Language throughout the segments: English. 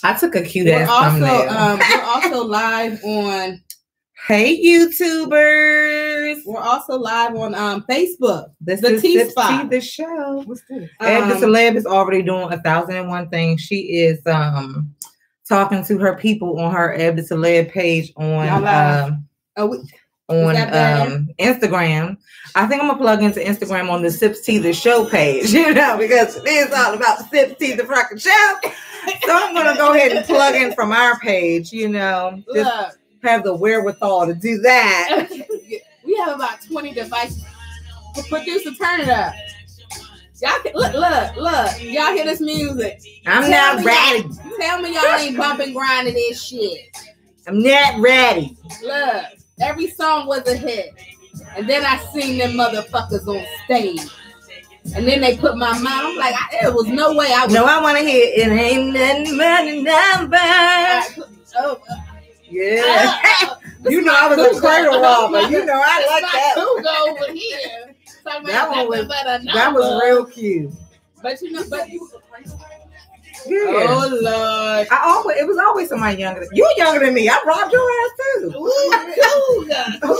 I took a cute ass thumbnail. We're also live on. Hey YouTubers! We're also live on Facebook. This the is SipsTea the Show. What's this? Eb Deceleb is already doing 1,001 things. She is talking to her people on her Eb Deceleb page on Instagram. I think I'm gonna plug into Instagram on the SipsTea the Show page, because it is all about the SipsTea the fucking show. So I'm gonna go ahead and plug in from our page, just have the wherewithal to do that. We have about 20 devices. Producer, turn it up. Y'all can, look. Y'all hear this music? I'm not ready. Tell me y'all ain't bumping grinding this shit. I'm not ready. Look, every song was a hit. And then I seen them motherfuckers on stage. And then they put my mind. I'm like, there was no way I would. No, I want to hear it ain't nothing but a number. Yeah. I was a cradle robber. I like that. Suga over here. That was real cute. But yeah. Oh Lord. It was always somebody younger than you. You're younger than me. I robbed your ass too. Ooh,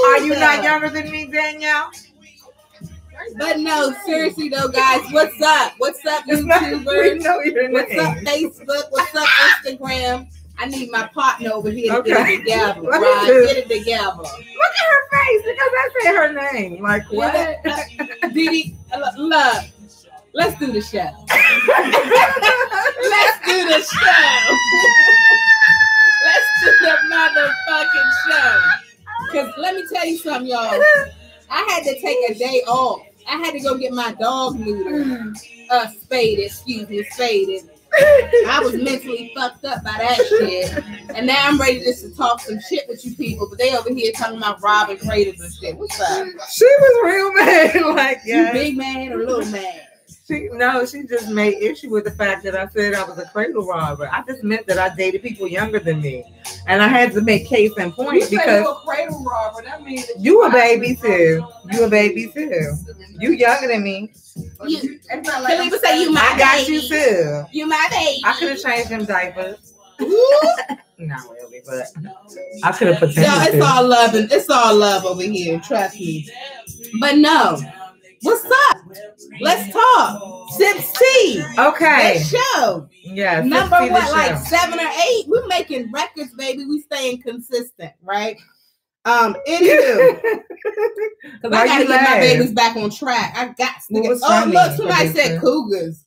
are you not younger than me, Danielle? But no, seriously though, guys, what's up? What's up, YouTubers? What's up, Facebook? What's up, Instagram? I need my partner over here to get it together. Right? Get it together. Look at her face because I said her name. Like what? Didi, look. Let's do the show. Let's do the show. Let's do the motherfucking show. Because let me tell you something, y'all. I had to take a day off. I had to go get my dog neutered. Spaded. I was mentally fucked up by that shit. And now I'm ready just to talk some shit with you people. But they over here talking about robbing cradles and shit. What's up? She was real mad. Like, yeah. You big man or little man? She just made issue with the fact that I said I was a cradle robber. I just meant that I dated people younger than me. And I had to make case in point because a cradle robber, that means that you a baby too. You a baby too. You younger than me. Keleeba say you my I got baby. You too. You my baby. I could have changed them diapers. Not really, but I could have potentially. No, it's all love and it's all love over here. Trust me. But no. What's up? Let's talk. SipsTea. Okay. That show. Yeah. Number what, like 7 or 8? We're making records, baby. We staying consistent, right? Anywho. Because I gotta get my babies back on track. I got look, somebody said cougars.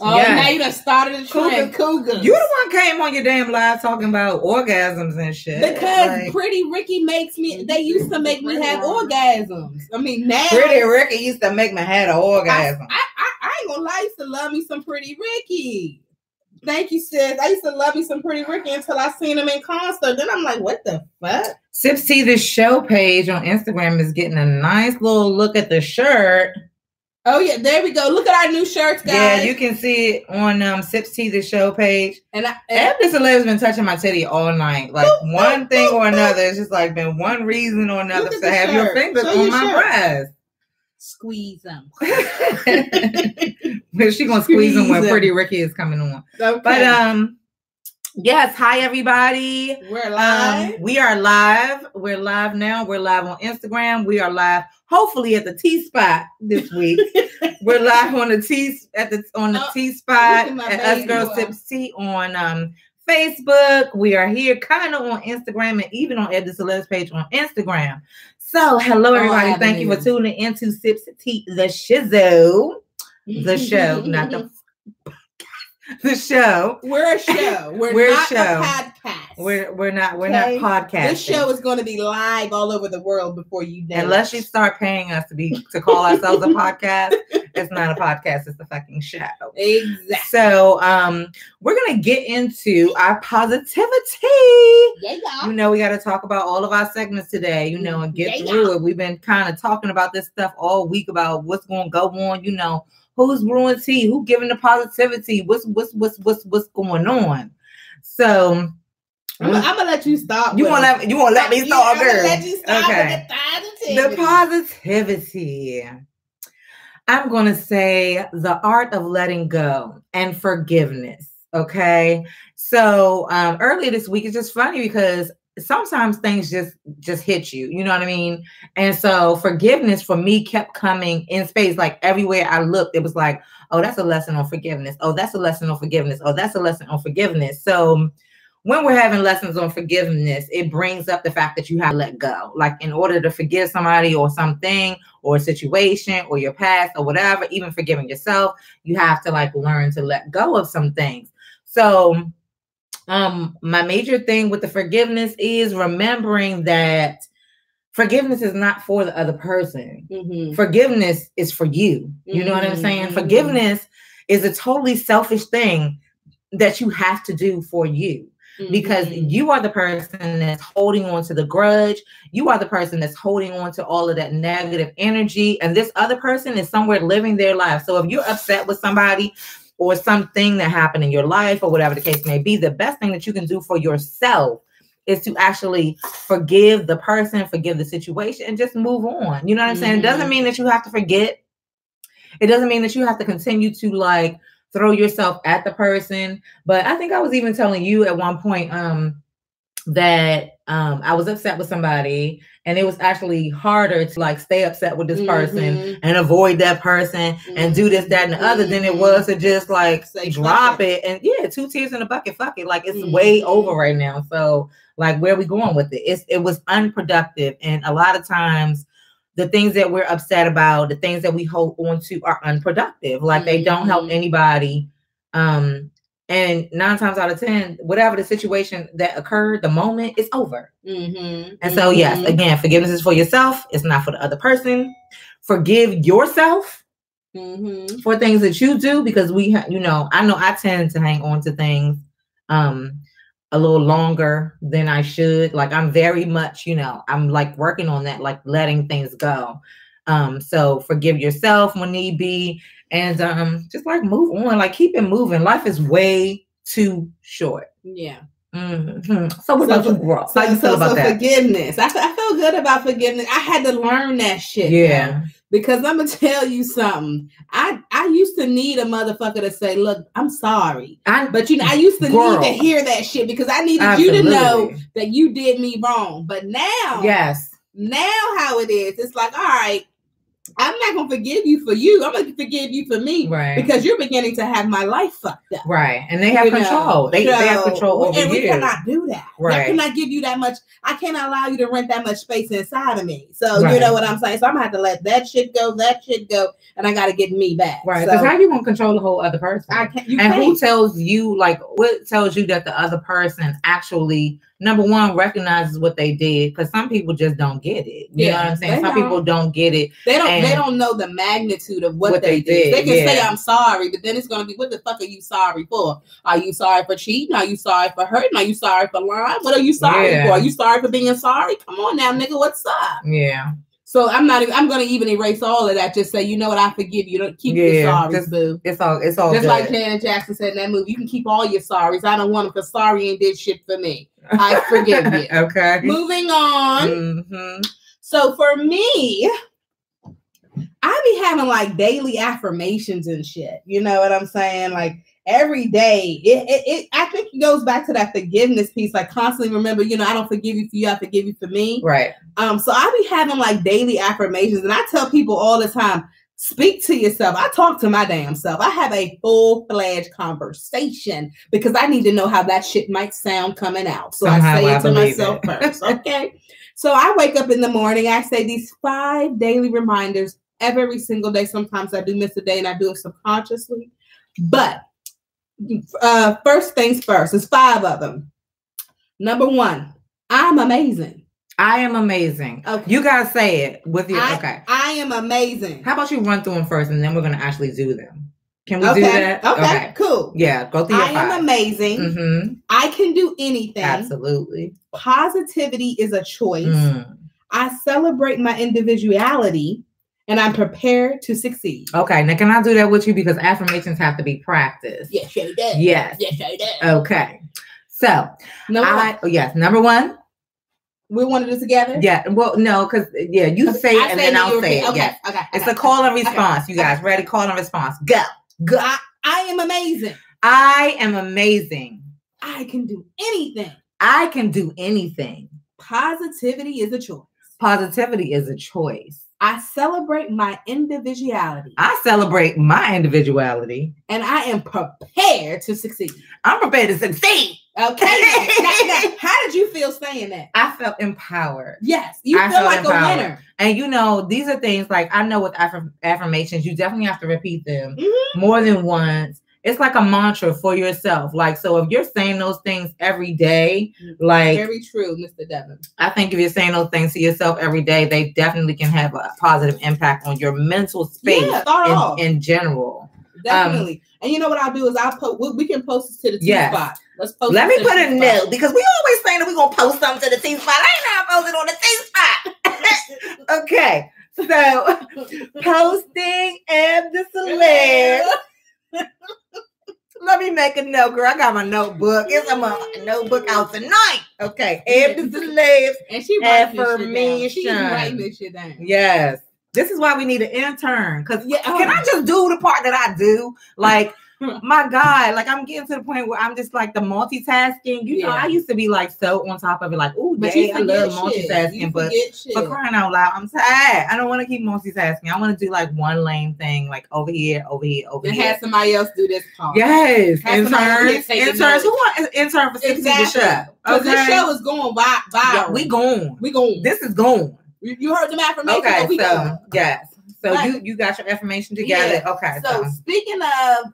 Oh, yeah. Now you done started a trend. Cougars. You the one came on your damn live talking about orgasms and shit. Because Pretty Ricky they used to make me have orgasms. I mean, now. Pretty Ricky used to make me have an orgasm. I ain't gonna lie, I used to love me some Pretty Ricky. Thank you, sis. I used to love me some Pretty Ricky until I seen him in concert. Then I'm like, what the fuck? SipsTea the Show page on Instagram is getting a nice little look at the shirt. Oh yeah, there we go. Look at our new shirts, guys. Yeah, you can see it on SipsTea the Show page. And Eb Deceleb has been touching my titty all night. Like one thing or another. It's just like been one reason or another to have your fingers on my breast. Squeeze them. She's gonna squeeze them when Pretty Ricky is coming on. Okay. But yes, hi everybody. We're live. We are live. We're live now. We're live on Instagram. We are live, hopefully at the T Spot this week. We're live on the T Spot at Us Girls SipsTea on Facebook. We are here kind of on Instagram and even on Eb Deceleb's page on Instagram. So hello everybody. Thank you for tuning into SipsTea the Show. The show, not the show. We're a show. We're not a podcast. We're not podcasting. This show is going to be live all over the world before you know. Unless you start paying us to call ourselves a podcast, it's not a podcast. It's a fucking show. Exactly. So we're gonna get into our positivity. Yeah. We got to talk about all of our segments today. And get through it. We've been kind of talking about this stuff all week about what's going to go on. Who's brewing tea? Who giving the positivity? What's going on? So I'm gonna let you start. You want to let me start, girl? Let you start with the positivity. I'm gonna say the art of letting go and forgiveness. Okay. So earlier this week, it's just funny because sometimes things just hit you. You know what I mean? And so forgiveness for me kept coming in space. Like everywhere I looked, it was like, oh, that's a lesson on forgiveness. Oh, that's a lesson on forgiveness. Oh, that's a lesson on forgiveness. So when we're having lessons on forgiveness, it brings up the fact that you have to let go. Like in order to forgive somebody or something or a situation or your past or whatever, even forgiving yourself, you have to like learn to let go of some things. So my major thing with the forgiveness is remembering that forgiveness is not for the other person. Mm-hmm. Forgiveness is for you. You know what I'm saying? Mm-hmm. Forgiveness is a totally selfish thing that you have to do for you. Mm-hmm. Because you are the person that's holding on to the grudge. You are the person that's holding on to all of that negative energy. And this other person is somewhere living their life. So if you're upset with somebody or something that happened in your life or whatever the case may be, the best thing that you can do for yourself is to actually forgive the person, forgive the situation, and just move on. You know what I'm saying? It doesn't mean that you have to forget. It doesn't mean that you have to continue to like throw yourself at the person. But I think I was even telling you at one point that I was upset with somebody, and it was actually harder to like stay upset with this person and avoid that person and do this, that, and the other than it was to just like drop it. And yeah, 2 tears in a bucket, fuck it. Like it's way over right now. So like where are we going with it? It was unproductive. And a lot of times the things that we're upset about, the things that we hold on to are unproductive. Like they don't help anybody. And 9 times out of 10, whatever the situation that occurred, the moment is over. And so, yes, again, forgiveness is for yourself. It's not for the other person. Forgive yourself for things that you do, because I know I tend to hang on to things a little longer than I should. Like I'm very much, I'm like working on that, like letting things go. So forgive yourself when need be. And just like move on, like keep it moving. Life is way too short. Yeah. So what about you, girl? How you feel about that? Forgiveness. I feel good about forgiveness. I had to learn that shit. Yeah. Though, because I'm gonna tell you something. I used to need a motherfucker to say, "Look, I'm sorry." But I used to need to hear that shit because I needed you to know that you did me wrong. But now, now how it is, it's like, all right, I'm not going to forgive you for you. I'm going to forgive you for me. Right. Because you're beginning to have my life fucked up. Right. And they have control. They have control over you. And we cannot do that. Right. I cannot give you that much. I cannot allow you to rent that much space inside of me. So you know what I'm saying? So I'm going to have to let that shit go. And I got to get me back. Right. Because how you going to control the whole other person? Who tells you, like, what tells you that the other person actually, number one, recognizes what they did? Because some people just don't get it. You know what I'm saying? Some people don't get it. They don't know the magnitude of what they did. They can say, I'm sorry, but then it's going to be, what the fuck are you sorry for? Are you sorry for cheating? Are you sorry for hurting? Are you sorry for lying? What are you sorry for? Are you sorry for being sorry? Come on now, nigga, what's up? Yeah. So I'm going to even erase all of that. Just say, you know what? I forgive you. Don't keep your sorries, boo. It's all just good. Like Janet Jackson said in that movie, you can keep all your sorries. I don't want them because sorry ain't did shit for me. I forgive you. Okay. Moving on. So for me, I be having like daily affirmations and shit. You know what I'm saying? Like every day. I think it goes back to that forgiveness piece. Like constantly remember, I don't forgive you for you, I forgive you for me. Right. So I be having like daily affirmations, and I tell people all the time, speak to yourself. I talk to my damn self. I have a full-fledged conversation because I need to know how that shit might sound coming out. So I say it to myself first. Okay. So I wake up in the morning. I say these 5 daily reminders every single day. Sometimes I do miss a day and I do it subconsciously. But first things first, there's 5 of them. Number 1, I'm amazing. I am amazing. Okay. You guys say it with your, okay. I am amazing. How about you run through them first and then we're going to actually do them? Can we do that? Okay, cool. Yeah, go through your 5. I am amazing. I can do anything. Absolutely. Positivity is a choice. I celebrate my individuality. And I'm prepared to succeed. Okay, now can I do that with you? Because affirmations have to be practiced. Yes, you did. Yes. Yes, you did. Okay. So, number 1. We want to do together? Yeah. Well, no, because, you say it and then I'll say it. Okay, yes. It's a call and response, you guys. Ready? Call and response. Go. I am amazing. I am amazing. I can do anything. I can do anything. Positivity is a choice. Positivity is a choice. I celebrate my individuality. I celebrate my individuality. And I am prepared to succeed. I'm prepared to succeed. Okay. now, how did you feel saying that? I felt empowered. Yes. You feel like empowered. A winner. And you know, these are things like, I know with affirmations, you definitely have to repeat them more than once. It's like a mantra for yourself. Like, so if you're saying those things every day, like, very true, Mr. Devin. I think if you're saying those things to yourself every day, they definitely can have a positive impact on your mental space in general. Definitely. And you know what I'll do is we can post this to the T-Spot. Let's post. Let me put a note, because we always saying that we're gonna post something to the T-Spot. I ain't gonna post it on the T-Spot. Okay. So posting Eb Deceleb. Let me make a note, girl. I got my notebook. It's a notebook out tonight. Okay. Eb Deceleb. And she affirmation. She's writing this shit down. Yes. This is why we need an intern. Because can I just do the part that I do? Like, my God, like, I'm getting to the point where I'm just like the multitasking. You know, I used to be like so on top of it, like, oh, I love multitasking, but for crying out loud, I'm tired. I don't want to keep multitasking. I want to do like one lame thing, like over here, over here, over here. And have somebody else do this part. Yes, interns. Who want intern for SipsTea the Show? Because this show is going viral. Yeah, we going. This is going. You heard them affirmations. Okay, so yes. So you got your affirmation together. Yeah. Okay. So speaking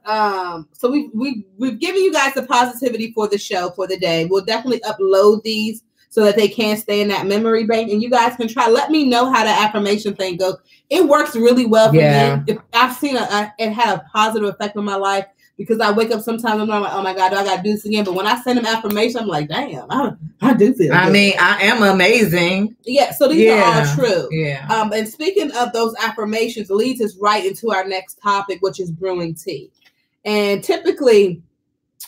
of, so we've given you guys the positivity for the show for the day. We'll definitely upload these so that they can stay in that memory bank, and you guys can try. Let me know how the affirmation thing goes. It works really well for me. I've seen it had a positive effect on my life, because I wake up sometimes and I'm like, oh my God, do I got to do this again? But when I send them affirmation, I'm like, damn, I do feel good. I mean, I am amazing. Yeah, so these are all true. Yeah. And speaking of those affirmations, leads us right into our next topic, which is brewing tea. And typically,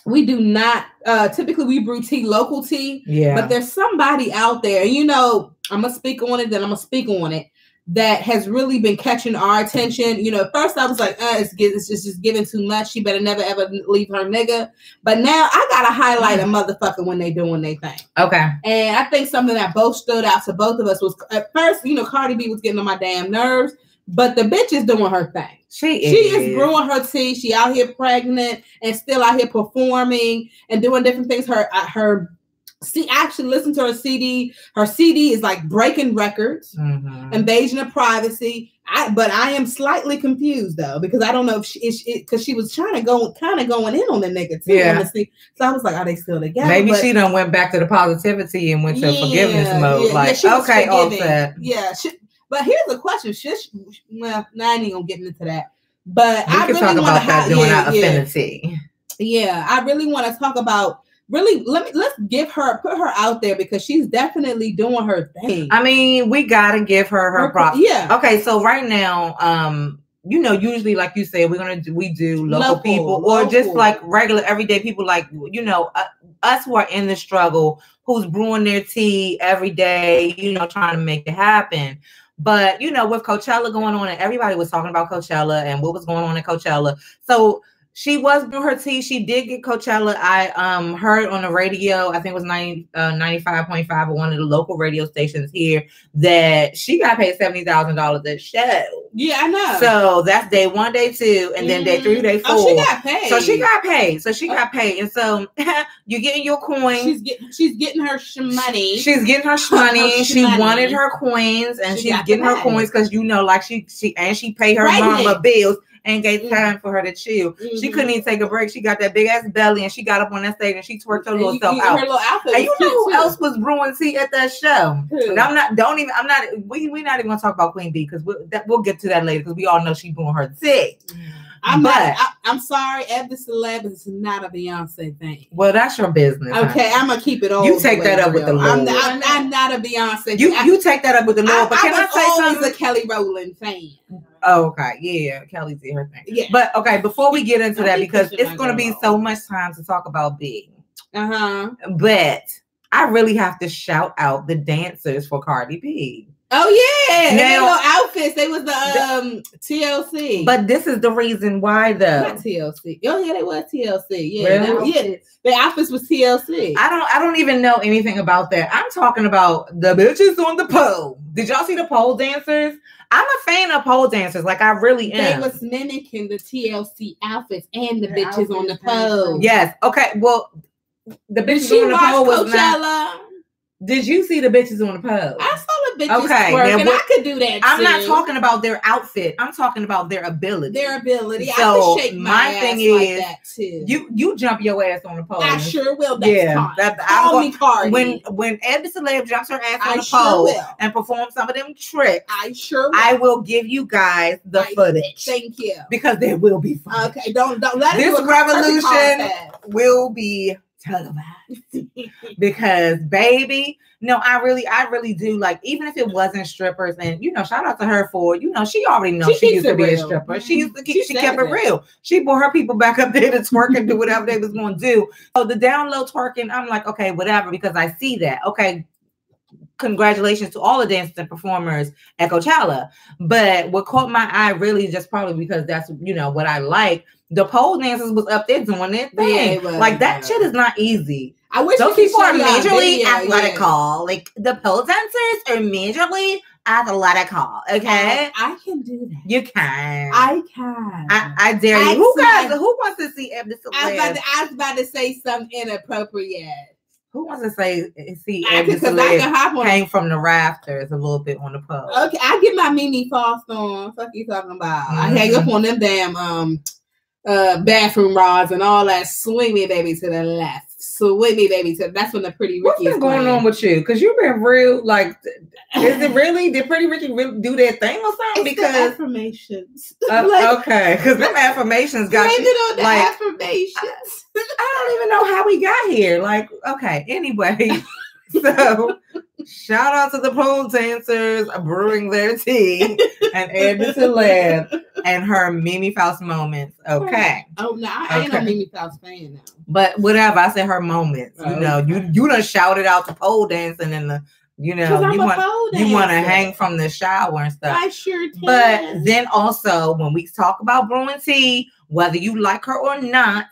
we do not, we brew tea, local tea. Yeah. But there's somebody out there, you know, I'm going to speak on it, then I'm going to speak on it, that has really been catching our attention. You know, at first I was like, it's just giving too much. She better never, ever leave her nigga. But now I got to highlight a motherfucker when they doing their thing. Okay. And I think something that both stood out to both of us was, at first, you know, Cardi B was getting on my damn nerves, but the bitch is doing her thing. She is brewing her tea. She out here pregnant and still out here performing and doing different things. See, actually listen to her CD. Her CD is like breaking records, invasion of privacy. But I am slightly confused though, because I don't know if because she was trying to kind of going in on the nigga too. Yeah. So I was like, are they still together? Maybe she done went back to the positivity and went to forgiveness mode. Okay, offset. Yeah. But here's the question. Well, I ain't gonna get into that. But I really want to talk about doing our affinity. Yeah, I really want to talk about. Really, let's put her out there, because she's definitely doing her thing. I mean, we gotta give her props. Yeah. Okay, so right now, you know, usually, like you said, we do local people or just like regular everyday people, like, you know, us who are in the struggle, who's brewing their tea every day, you know, trying to make it happen. But you know, with Coachella going on, and everybody was talking about Coachella and what was going on at Coachella, so. She was doing her tea. She did get Coachella. I heard on the radio, I think it was 95.5 or one of the local radio stations here, that she got paid $70,000 a show. Yeah, I know. So that's day 1, day 2, and then day 3, day 4. Oh, she got paid. So she got paid. And so you're getting your coins. She's getting her money. She's getting her money. She wanted her coins, and she's getting her coins because, you know, like she paid her mama bills. And gave time for her to chill. She couldn't even take a break. She got that big ass belly, and she got up on that stage and she twerked her little self out. And you know who else was brewing tea at that show? We're not even gonna talk about Queen B, because we'll get to that later, because we all know she's brewing her tea. I'm sorry, Eb Deceleb is not a Beyonce thing. Well, that's your business. Okay, I'm gonna keep it all. You take that up with the Lord. I'm not a Beyonce. You take that up with the Lord. But can I say something? I was a Kelly Rowland fan. Oh, okay. Yeah, Kelly did her thing. Yeah. But okay, before we get into that, because it's going to be so much time to talk about Big. But I really have to shout out the dancers for Cardi B. Oh yeah, now, little outfits. They was the TLC. But this is the reason why though. Not TLC. Oh yeah, they was TLC. Yeah, really? Yeah. The outfits was TLC. I don't even know anything about that. I'm talking about the bitches on the pole. Did y'all see the pole dancers? I'm a fan of pole dancers. Like, I really am. They was mimicking the TLC outfits and the bitches on the pole. Yes. Okay. Well, the bitches on the pole was not. Did you see the bitches on the pole? I saw the bitches twerk, and I could do that. I'm not talking about their outfit. I'm talking about their ability. Their ability. So I can shake my thing ass is, like that too. You jump your ass on the pole. I sure will. Call me Cardi. When Eb Deceleb jumps her ass on the pole and performs some of them tricks, I sure will. I will give you guys the footage. Thank you. Because there will be fun. Okay, don't let this revolution will be televised. Because baby, no, I really do, like, even if it wasn't strippers, and shout out to her for, she already knows she used to be a stripper. She used to she kept it real. She brought her people back up there to twerk and do whatever they was going to do. So the down low twerking, I'm like, okay, whatever, because I see that. Okay, congratulations to all the dancers and performers at Coachella. But what caught my eye really, just probably because that's what I like, the pole dancers was up there doing their thing. Like, that shit is not easy. I wish those people are majorly athletical. Like, the pole dancers are majorly athletical. Okay, I can do that. You can. I can. I dare you. Who wants to see Eb Deceleb? I was about to say something inappropriate. Who wants to see Eb Deceleb hang from the rafters a little bit on the pole? Okay, I get my Mimi Foss on. Fuck you talking about? I hang up on them damn bathroom rods and all that. Swing me, baby, to the left. Swing me, baby, to that's when the Pretty Ricky. What's been going on with you? Because you've been real. Like, is it really? Did Pretty Ricky really do that thing or something? It's because the affirmations. Okay, because them affirmations got you. On the affirmations. I don't even know how we got here. Like, okay. Anyway, so shout out to the pole dancers brewing their tea and Eb Deceleb and her Mimi Faust moments. Okay. Oh no, I ain't no Mimi Faust fan now. But whatever, I said her moments. You done shouted out the pole dancing and the you want to hang from the shower and stuff. I sure can. But then also when we talk about brewing tea, whether you like her or not,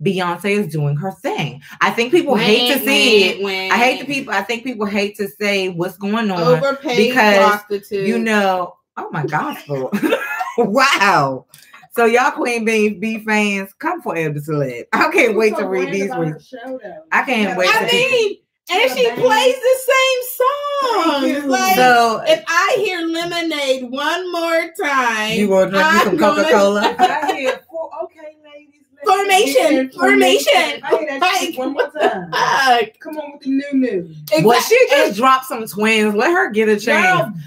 Beyonce is doing her thing. I think people hate to see it. I think people hate to say what's going on. Overpaid prostitute. Oh my gospel. Wow. So y'all Queen Bee fans, come for Eb Deceleb. I can't wait to read these weeks. I can't wait. And she plays the same song. Like, so if I hear Lemonade one more time, you want to drink you some Coca-Cola? I hear okay, ladies. Formation. I hear that shit one more time. Come on with the new. Exactly. Well, she just dropped some twins. Let her get a chance.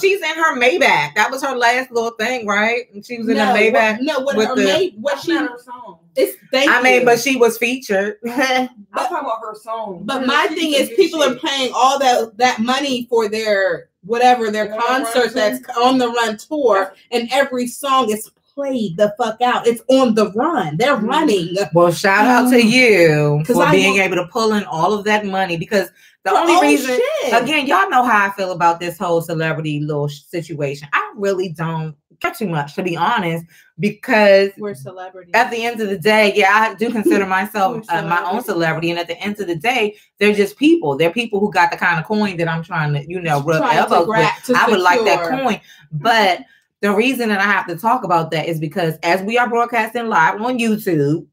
She's in her Maybach. That was her last little thing, right? And she was in her Maybach. Her song. But she was featured. I'm talking about her song. But my thing is, people are paying all that money for their concerts that's on the run tour, and every song is played the fuck out. It's on the run. They're running. Well, shout out to you for being able to pull in all of that money, because the only reason, again, y'all know how I feel about this whole celebrity little situation. I really don't care too much, to be honest, because we're celebrities. At the end of the day, I do consider myself my own celebrity, and at the end of the day, they're just people. They're people who got the kind of coin that I'm trying to, rub elbows with. I would like that coin, but the reason that I have to talk about that is because as we are broadcasting live on YouTube,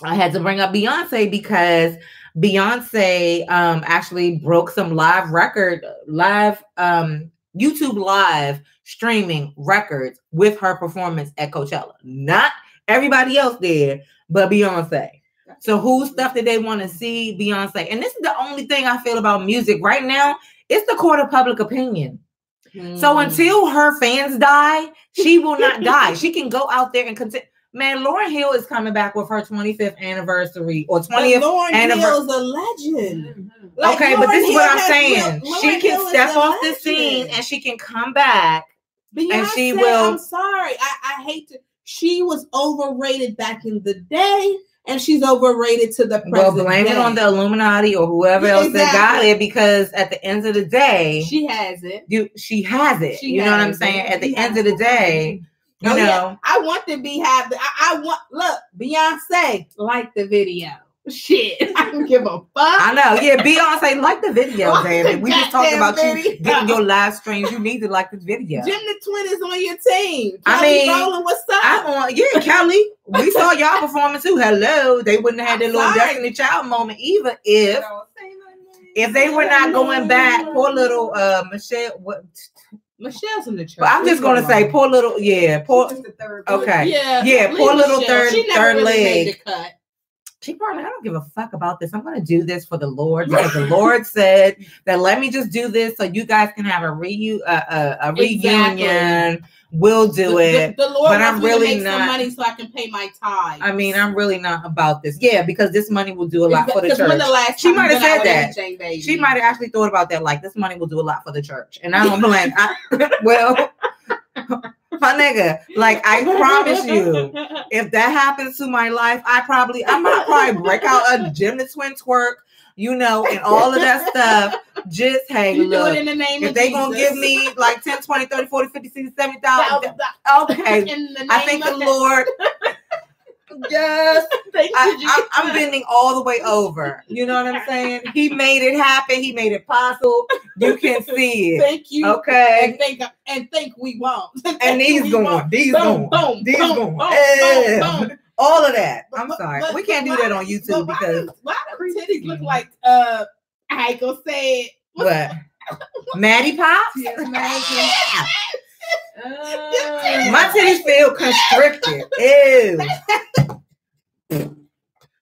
I had to bring up Beyonce because Beyonce actually broke some YouTube live streaming records with her performance at Coachella. Not everybody else did, but Beyonce. So whose stuff did they want to see? Beyonce. And this is the only thing I feel about music right now. It's the court of public opinion. So until her fans die, she will not die. She can go out there and continue. Man, Lauryn Hill is coming back with her 25th anniversary or 20th Lauryn Hill's a legend. Like, okay, but this is what I'm saying. She can step off the scene and she can come back. Beyonce, and she will. I'm sorry. I hate to. She was overrated back in the day. and she's overrated to the present. Well, blame it on the Illuminati or whoever else that got it, because at the end of the day, she has it. She has it. You know what I'm saying? At the end of the day, you know, yeah. I want to be happy. I want, look, Beyonce, like the video. Shit, I don't give a fuck. I know, yeah. Beyonce, like the video, baby. We just talked about you getting your live streams. You need to like this video. GemDTwin is on your team. Kelly Rowland, what's up? Yeah, Kelly. We saw y'all performing too. Hello, they wouldn't have had their little Destiny Child moment either if they were not going back. Poor little Michelle. Michelle's in the church. But I'm just gonna say, poor little, poor. Okay, poor little third really leg. She probably, I don't give a fuck about this. I'm going to do this for the Lord because the Lord said that let me just do this so you guys can have a reunion. We'll do it. The Lord, but I'm really not. Some money so I can pay my tithe. I mean, I'm really not about this. Yeah, because this money will do a lot for the church. She might have said that. She might have actually thought about that. Like, this money will do a lot for the church, and I don't blame. Well. My nigga, like, I promise you, if that happens to my life, I might probably break out a GemDTwin twerk, you know, and all of that stuff. Just, hey, you look, do it in the name if they gonna give me like 10, 20, 30, 40, 50, 60, 70,000, okay, I think the Lord, yes, I'm bending all the way over. You know what I'm saying? He made it happen. He made it possible. You can see it. Thank you. Okay. And think we won't. And these going. All of that. I'm sorry. We can't do that on YouTube because why do titties look like I ain't gonna say it. What? Maddie Pops? Yes, my titties feel constricted. Ew.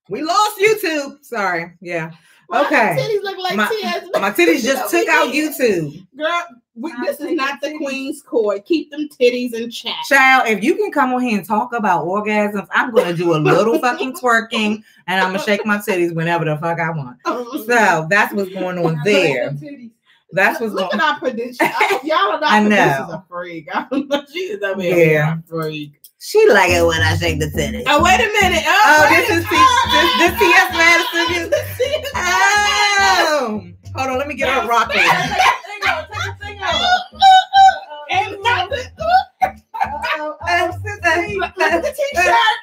We lost YouTube. Sorry. Yeah. Okay. My titties look like my titties just took out YouTube. Girl, this is not the Queen's Court. Keep them titties in check. Child, if you can come on here and talk about orgasms, I'm going to do a little fucking twerking and I'm going to shake my titties whenever the fuck I want. So that's what's going on there. That's what's look at our prediction. Y'all are not. I know. This is a freak. She is over here a freak. She like it when I shake the titties. Oh, wait a minute. This TS Madison. Oh, hold on. Let me get her rocking. Take the thing off. And nothing. The t-shirt.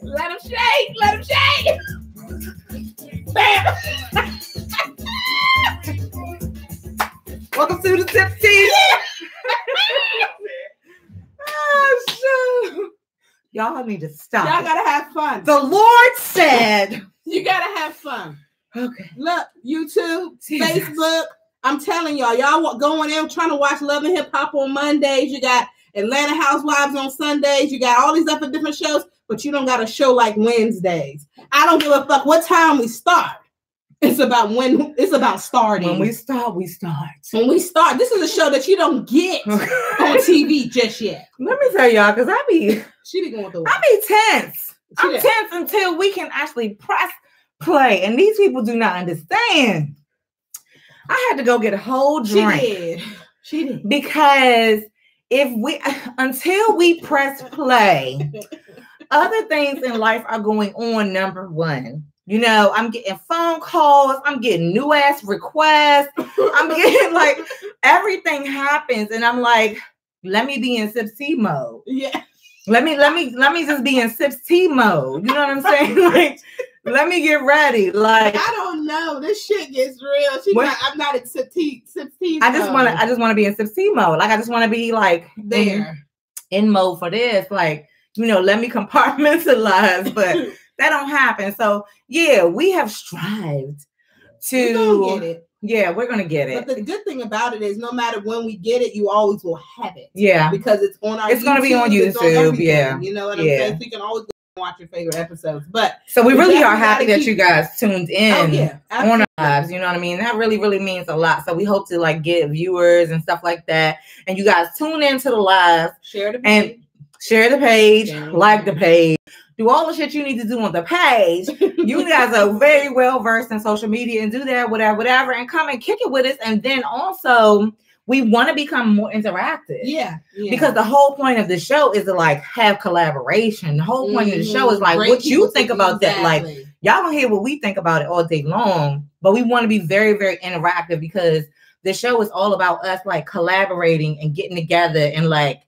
Let him shake. Let him shake. Bam. Welcome to the SipsTea. Oh, shit. Y'all need to stop. Y'all gotta have fun. The Lord said you gotta have fun. Okay. Look, YouTube, Facebook. I'm telling y'all going in trying to watch Love and Hip Hop on Mondays. You got Atlanta Housewives on Sundays. You got all these other different shows, but you don't got a show like Wednesdays. I don't give a fuck what time we start. It's about starting. When we start, we start. When we start, this is a show that you don't get on TV just yet. Let me tell y'all, because she be going through it. I be tense. I'm tense until we can actually press play. And these people do not understand. I had to go get a whole drink. She did. Because until we press play, other things in life are going on, number one. You know, I'm getting phone calls. I'm getting new ass requests. I'm getting like everything happens, and I'm like, let me be in SipsTea mode. Yeah. Let me just be in SipsTea mode. You know what I'm saying? Like, let me get ready. Like, I don't know. This shit gets real. I'm not in SipsTea. I just want to be in SipsTea mode. Like, I just want to be like there in mode for this. Like, you know, let me compartmentalize, but. That don't happen. So yeah, we have strived to get it. Yeah, we're gonna get it. But the good thing about it is no matter when we get it, you always will have it. Yeah. Because it's on our It's gonna be on YouTube. Yeah. You know what I'm saying? So you can always watch your favorite episodes. But so we really are happy that you guys tuned in on our lives. You know what I mean? That really, really means a lot. So we hope to like get viewers and stuff like that. And you guys tune into the live. Share the page. Like the page. Do all the shit you need to do on the page. You guys are very well versed in social media and do that, whatever, and come and kick it with us. And then also, we want to become more interactive. Yeah. Because the whole point of the show is to like have collaboration. The whole point of the show is like what you think about that. Like y'all don't hear what we think about it all day long, but we want to be very, very interactive because the show is all about us like collaborating and getting together and like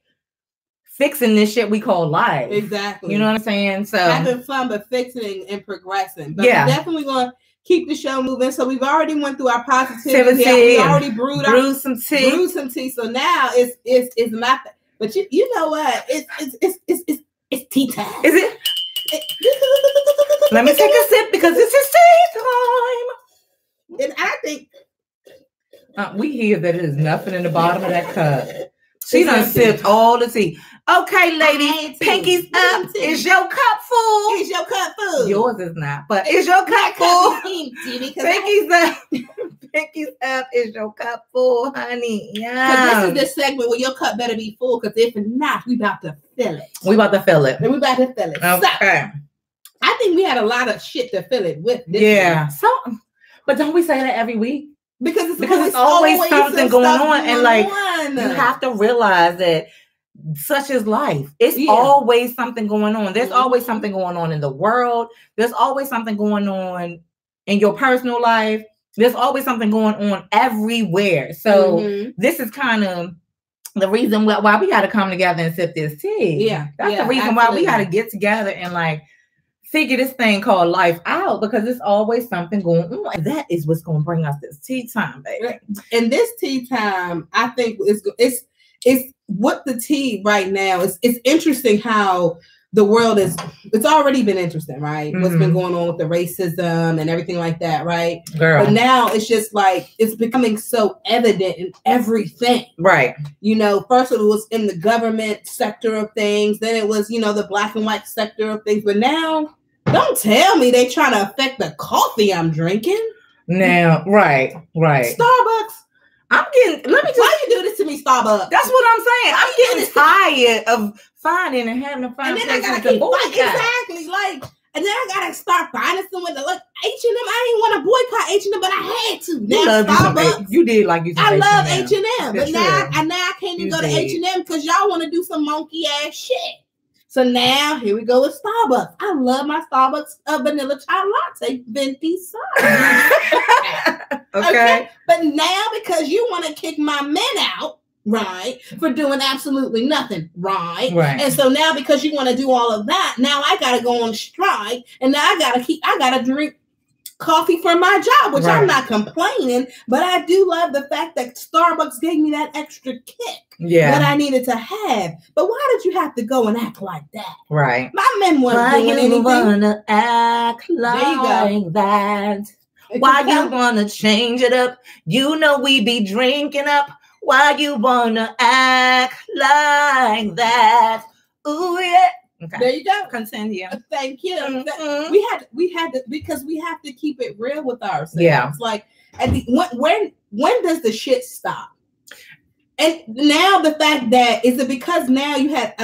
fixing this shit we call life. Exactly. You know what I'm saying? So having fun, but fixing and progressing. But we're definitely going to keep the show moving. So we've already went through our positivity. We already brewed some tea. So now it's my. But you know what? It's tea time. Is it? Let me take a sip because this is tea time. And I think we hear that there's nothing in the bottom of that cup. She done sipped all the tea. Okay, ladies, pinkies up. Is your cup full? Is your cup full? Yours is not, but is your cup full? Pinkies up. Pinkies up. Is your cup full, honey? Yeah. Because this is the segment where your cup better be full. Because if not, we about to fill it. We about to fill it. Okay. So, I think we had a lot of shit to fill it with. So, but don't we say that every week? Because it's always something going on, and like you have to realize that such is life. It's always something going on. There's always something going on in the world. There's always something going on in your personal life. There's always something going on everywhere. So this is kind of the reason why we got to come together and sip this tea. That's the reason why we got to get together and like figure this thing called life out, because there's always something going on. And that is what's going to bring us this tea time, baby. And this tea time, I think it's what the tea right now is. It's interesting how the world it's already been interesting, right? What's been going on with the racism and everything like that, right? Girl. But now it's just like it's becoming so evident in everything. Right. You know, first it was in the government sector of things, then it was, the black and white sector of things. But now, don't tell me they trying to affect the coffee I'm drinking. Now, right. Starbucks. Why you do this to me, Starbucks? That's what I'm saying. I'm getting tired of finding and having to find places to boycott. Exactly. And then I gotta start finding somewhere to look. H&M. I didn't want to boycott H&M, but I had to. Now Starbucks. You did like you. I love H&M, but now I can't even go to H&M because y'all want to do some monkey ass shit. So now here we go with Starbucks. I love my Starbucks vanilla chai latte, venti sun. Okay. But now because you want to kick my men out, right, for doing absolutely nothing, right? And so now because you want to do all of that, now I gotta go on strike, and now I gotta drink coffee for my job, which I'm not complaining, but I do love the fact that Starbucks gave me that extra kick that I needed to have. But why did you have to go and act like that? Right. My men weren't doing anything. Why you wanna act like that? Why you wanna change it up? You know we be drinking up. Why you wanna act like that? Ooh yeah. Okay. There you go. Continue. Thank you. Mm-hmm. We had to, because we have to keep it real with ourselves. Yeah. Like when does the shit stop? And now the fact that is it because now you had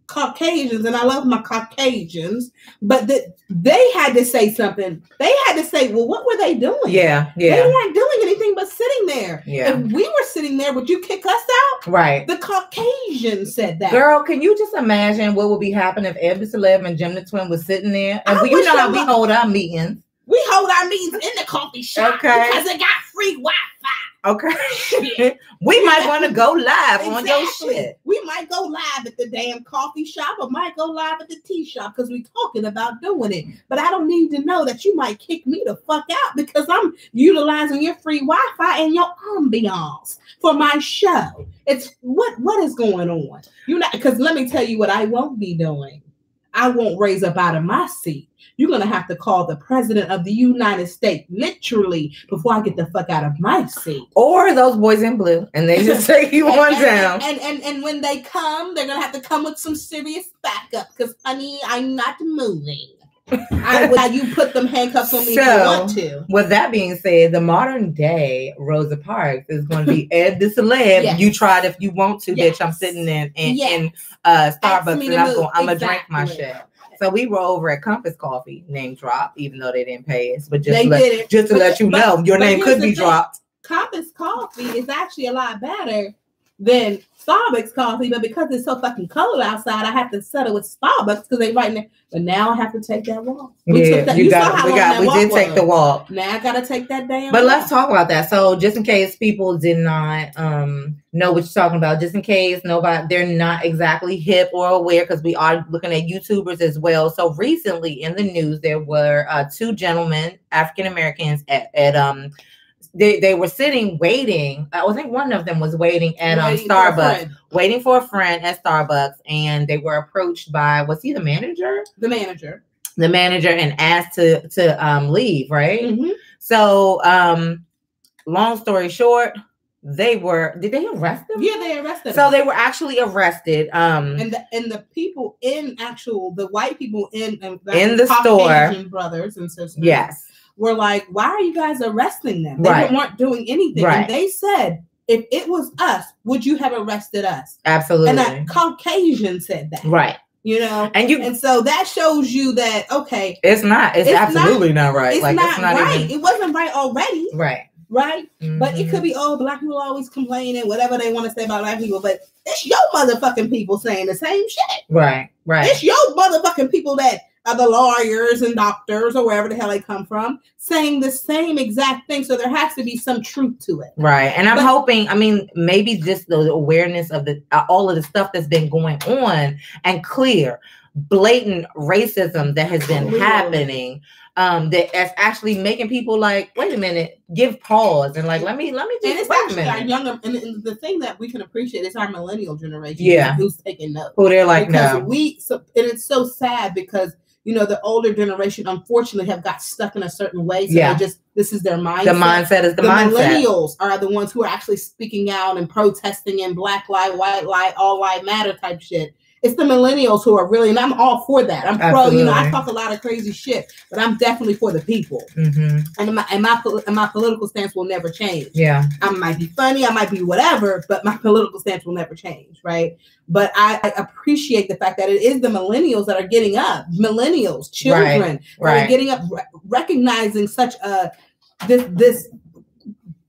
Caucasians, and I love my Caucasians, but they had to say something. They had to say, well, what were they doing? Yeah. They weren't doing anything but sitting there. Yeah. If we were sitting there, would you kick us out? Right. The Caucasians said that. Girl, can you just imagine what would be happening if Eb Deceleb and GemDTwin was sitting there? And you know how we hold our meetings. We hold our meetings in the coffee shop because it got free Wi-Fi. Okay. We might want to go live on your shit. We might go live at the damn coffee shop or might go live at the tea shop because we're talking about doing it. But I don't need to know that you might kick me the fuck out because I'm utilizing your free Wi-Fi and your ambiance for my show. It's what is going on? Because let me tell you what I won't be doing. I won't raise up out of my seat. You're going to have to call the president of the United States, literally, before I get the fuck out of my seat. Or those boys in blue, and they just take you on down. And when they come, they're going to have to come with some serious backup, because, honey, I'm not moving. You put them handcuffs on me if you want to. With that being said, the modern day Rosa Parks is going to be Eb Deceleb. Yes. You tried if you want to, bitch. I'm sitting in Starbucks and I'm going to drink my shit. So we were over at Compass Coffee, name drop, even though they didn't pay us. But just to let you know, your name could be dropped. Compass coffee is actually a lot better than Starbucks coffee, but because it's so fucking cold outside, I have to settle with Starbucks because they right now. But now I have to take that walk. We did take the walk. Now I gotta take that damn. But walk. let's talk about that. So just in case people did not know what you're talking about, just in case they're not exactly hip or aware, because we are looking at YouTubers as well. So recently in the news, there were two gentlemen, African Americans, at they were sitting waiting. I think one of them was waiting at Starbucks, waiting for a friend at Starbucks, and they were approached by, was he the manager? The manager, and asked to leave, right? Mm-hmm. So long story short, did they arrest them? Yeah, they arrested them. So them. they were actually arrested. And the people the white people in the store, brothers and sisters. Yes. Were like, why are you guys arresting them? They weren't doing anything. Right. And they said, if it was us, would you have arrested us? Absolutely. And that Caucasian said that. Right. And so that shows you that, okay. It's absolutely not right. It's not right. It wasn't right already. Right. Right? Mm-hmm. But it could be, black people always complaining, whatever they want to say about black people. But it's your motherfucking people saying the same shit. Right. It's your motherfucking people that are the lawyers and doctors or wherever the hell they come from saying the same exact thing. So there has to be some truth to it. Right. And I'm hoping, maybe just the awareness of all of the stuff that's been going on and clear, blatant racism that has been happening. That's actually making people like, wait a minute, give pause and like, let me just. And it's actually our younger, and the thing that we can appreciate is our millennial generation. Yeah, who's taking notes. Who they're like, no. And it's so sad because the older generation unfortunately have got stuck in a certain way. So this is their mindset. The mindset is the mindset. The millennials are the ones who are actually speaking out and protesting in Black Lives, White Lives, All Lives Matter type shit. It's the millennials who are really, and I'm all for that. I'm pro, I talk a lot of crazy shit, but I'm definitely for the people. Mm-hmm. And my political stance will never change. Yeah. I might be funny, I might be whatever, but my political stance will never change, right? But I appreciate the fact that it is the millennials that are getting up. Millennials, children, that are getting up, recognizing such this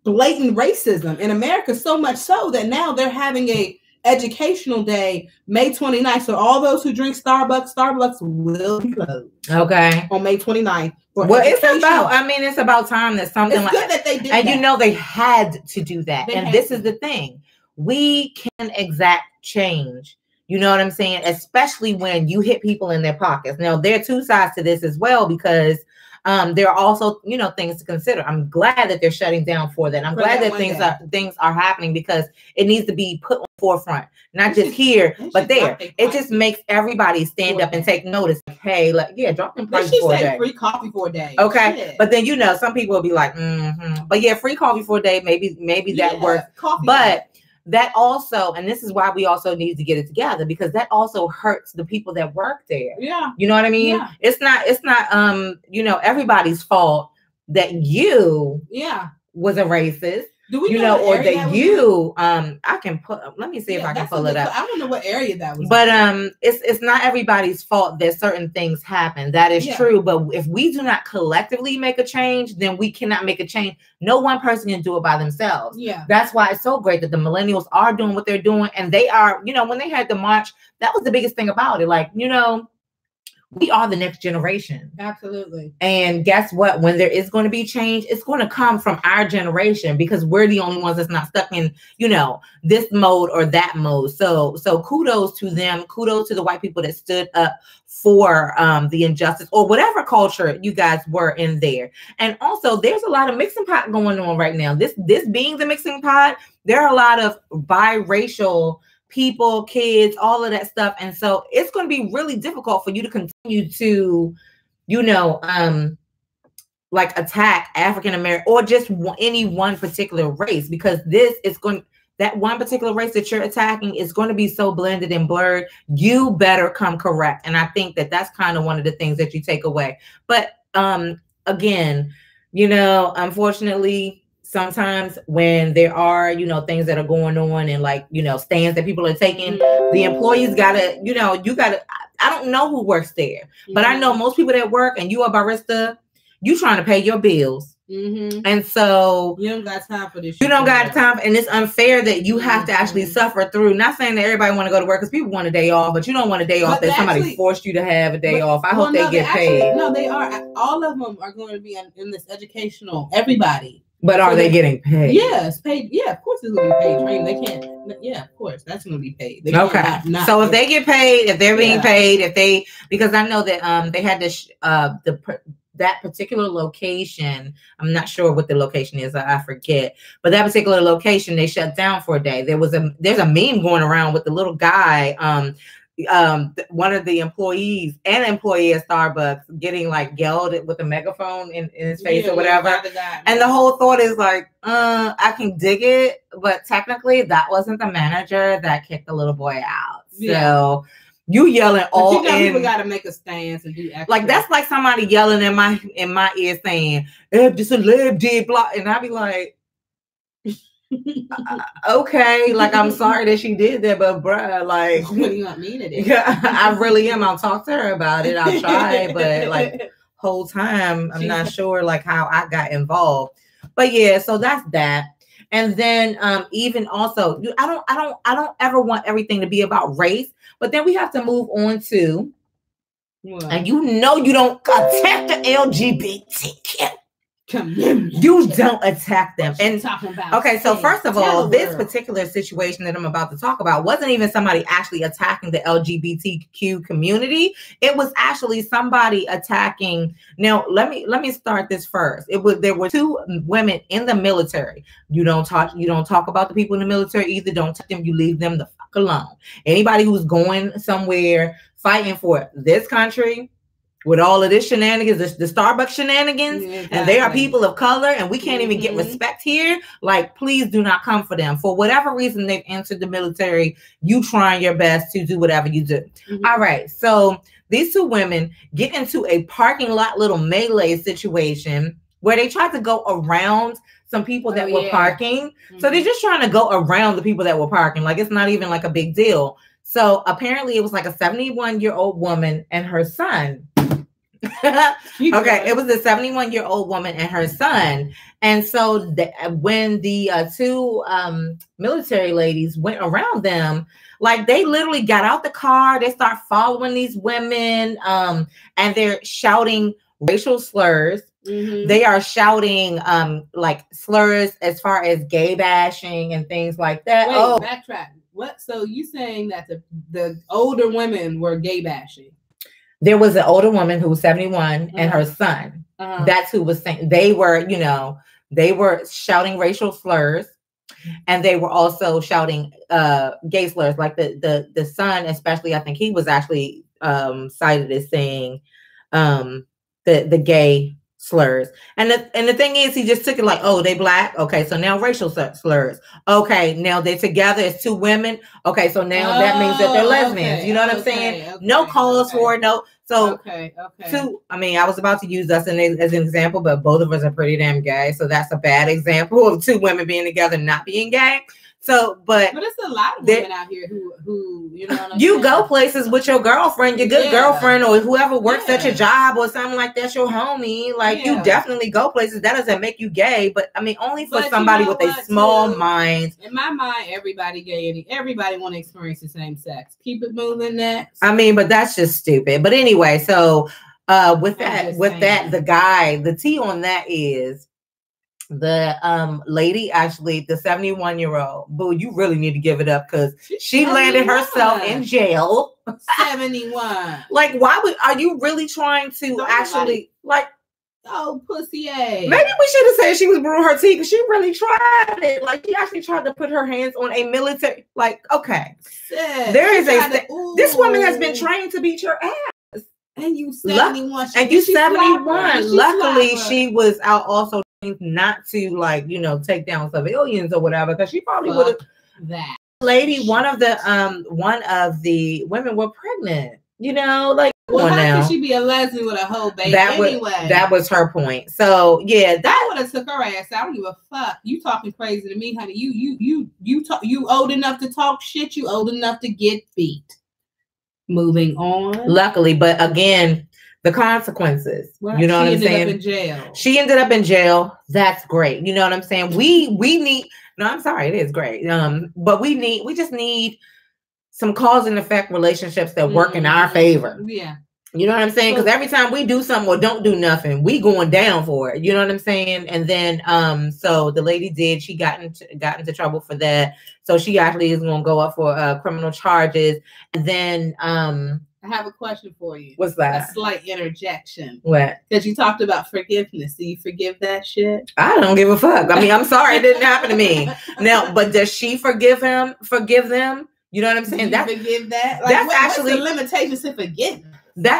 blatant racism in America, so much so that now they're having a educational day, May 29th. So all those who drink Starbucks will be closed. Okay. On May 29th. It's about time that something it's good that they did and that. They had to do that. This is the thing. We can exact change. You know what I'm saying? Especially when you hit people in their pockets. Now, there are two sides to this as well, because there are also, things to consider. I'm glad that they're shutting down for that. I'm glad that things are happening, because it needs to be put on the forefront, not just here, but there. It just makes everybody stand up and take notice. Like, hey, drop them prices for a day. Free coffee for a day. Okay, shit. But then some people will be like, but free coffee for a day, maybe that works. But that also, and this is why we also need to get it together, because that also hurts the people that work there. Yeah. You know what I mean? Yeah. It's not everybody's fault that you was a racist. Do we know or that you I can put, let me see if I can pull it up. I don't know what area that was. But it's not everybody's fault that certain things happen. That is true. But if we do not collectively make a change, then we cannot make a change. No one person can do it by themselves. Yeah. That's why it's so great that the millennials are doing what they're doing. And they are, when they had the march, that was the biggest thing about it. Like, we are the next generation. Absolutely. And guess what? When there is going to be change, it's going to come from our generation, because we're the only ones that's not stuck in, this mode or that mode. So kudos to them. Kudos to the white people that stood up for the injustice or whatever culture you guys were in there. And also, there's a lot of mixing pot going on right now. This being the mixing pot, there are a lot of biracial people, kids, all of that stuff. And so it's going to be really difficult for you to continue to, attack African American or just any one particular race, because that one particular race that you're attacking is going to be so blended and blurred. You better come correct. And I think that that's kind of one of the things that you take away. But again, unfortunately, sometimes when there are, things that are going on and stands that people are taking, the employees gotta, I don't know who works there, but I know most people that work and you are barista, you trying to pay your bills. And so you don't got time for this. You don't got time, and it's unfair that you have to actually suffer through. Not saying that everybody want to go to work, because people want a day off, but you don't want a day off that somebody forced you to have a day off. I hope they get paid. No, they are. All of them are going to be in this educational. Everybody. But are they getting paid? Yes, paid. Yeah, of course it's going to be paid. Training. They can't. Yeah, of course that's going to be paid. Okay. So if they get paid, if they're being paid, because I know that they had this that particular location. I'm not sure what the location is. I forget. But that particular location, they shut down for a day. There's a meme going around with the little guy. One of the employees and employee at Starbucks getting like yelled at with a megaphone in his face or whatever. And the whole thought is like, I can dig it, but technically that wasn't the manager that kicked the little boy out. So you yelling all in. People got to make a stance and do extra. Like that's like somebody yelling in my ear saying, "Eb Deceleb did blah," and I be like, okay, like I'm sorry that she did that, but bruh, like, what do you want me to do? I really am. I'll talk to her about it. I'll try, but like whole time I'm not sure like how I got involved. But yeah, so that's that. And then even also, I don't ever want everything to be about race, but then we have to move on to, and you don't attack the LGBTQ. You don't attack them. And okay, so first of all, this particular situation that I'm about to talk about wasn't even somebody actually attacking the LGBTQ community. It was actually somebody attacking. Now, let me start this first. There were two women in the military. You don't talk about the people in the military either. Don't touch them. You leave them the fuck alone. Anybody who's going somewhere fighting for this country, with all of this shenanigans, the Starbucks shenanigans, and they are people of color, and we can't even get respect here. Like, please do not come for them. For whatever reason they've entered the military, you trying your best to do whatever you do. All right, so these two women get into a parking lot little melee situation where they tried to go around some people that were parking. So they're just trying to go around the people that were parking. Like, it's not even like a big deal. So apparently it was like a 71-year-old woman and her son. Okay, it was a 71-year-old woman and her son. And so when the two military ladies went around them, like they literally got out the car, they start following these women, and they're shouting racial slurs. They are shouting like slurs as far as gay bashing and things like that. Wait, backtrack. What? So you saying that the older women were gay bashing? There was an older woman who was 71 and her son. That's who was saying they were shouting racial slurs, and they were also shouting gay slurs. Like the son, especially, I think he was actually cited as saying the gay slurs. And the thing is, he just took it like, oh, they black. Okay, so now racial slurs. Okay, now they're together as two women. Okay, so now that means that they're lesbians. Okay, you know what I'm saying? No cause for it. No. So two. I mean, I was about to use us as an example, but both of us are pretty damn gay. So that's a bad example of two women being together not being gay. So, but it's a lot of women out here who you know what I'm saying? Go places with your girlfriend, your good girlfriend, or whoever works at your job or something like that, your homie. Like you definitely go places. That doesn't make you gay, but I mean only for somebody with a small mind. In my mind, everybody gay and everybody want to experience the same sex. Keep it moving next. I mean, but that's just stupid. But anyway, so with that, the tea on that is the lady, actually the 71-year-old, boo, you really need to give it up because she landed herself in jail. 71. Like, are you really trying to actually like, oh, pussy? Maybe we should have said she was brewing her tea because she really tried it. Like, she actually tried to put her hands on a military. Like, okay, there is this woman has been trained to beat your ass. And you 71. And you 71. Luckily, she was out also not to, like, take down civilians or whatever, because she probably would have. That lady, one of the women were pregnant. Like, well, how can she be a lesbian with a whole baby anyway? That was her point. So yeah, that would have took her ass. I don't give a fuck. You talking crazy to me, honey? You old enough to talk shit. You old enough to get beat. Moving on. Luckily, but again, the consequences. Well, you know what I'm saying? Up in jail. She ended up in jail. That's great. You know what I'm saying? We need. No, I'm sorry. It is great. But we just need some cause and effect relationships that work in our favor. Yeah. You know what I'm saying? Because every time we do something or don't do nothing, we going down for it. You know what I'm saying? And then, so the lady did. She got into trouble for that. So she actually is going to go up for criminal charges. And then, I have a question for you. What's that? A slight interjection. What? Because you talked about forgiveness. Do you forgive that shit? I don't give a fuck. I mean, I'm sorry it didn't happen to me. Now, but does she forgive them? You know what I'm saying? Do you forgive that? Like, that's actually the limitations to forgive.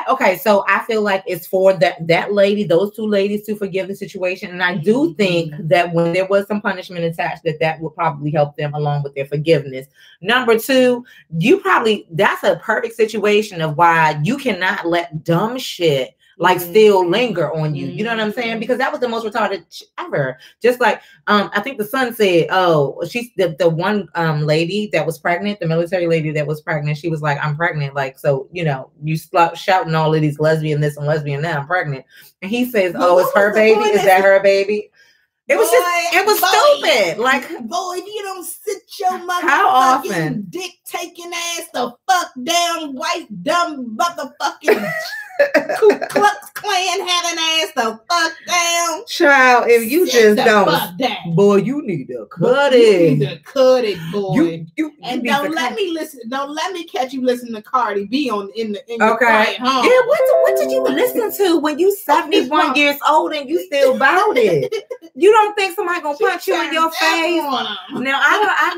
Okay, so I feel like it's for that lady, those two ladies, to forgive the situation, and I do think that when there was some punishment attached, that would probably help them along with their forgiveness. Number two, that's a perfect situation of why you cannot let dumb shit like still linger on you. You know what I'm saying? Because that was the most retarded ever. Just like I think the son said, oh, she's the one lady that was pregnant, the military lady that was pregnant. She was like, I'm pregnant. Like, so, you know, you shouting all of these lesbian this and lesbian that, I'm pregnant. And he says, oh, it's her baby. Is that her baby? It was stupid. Like, boy, if you don't sit your motherfucking dick taking ass the fuck down, white dumb motherfucking Ku Klux Klan having ass the fuck down. Child, if you just don't, boy, you need to cut it. You need to cut it, boy. You don't let me listen. Don't let me catch you listening to Cardi B in your quiet home. Yeah, what did you listen to when you 71 years old and you still about it? You don't think somebody gonna punch you in your face? Now I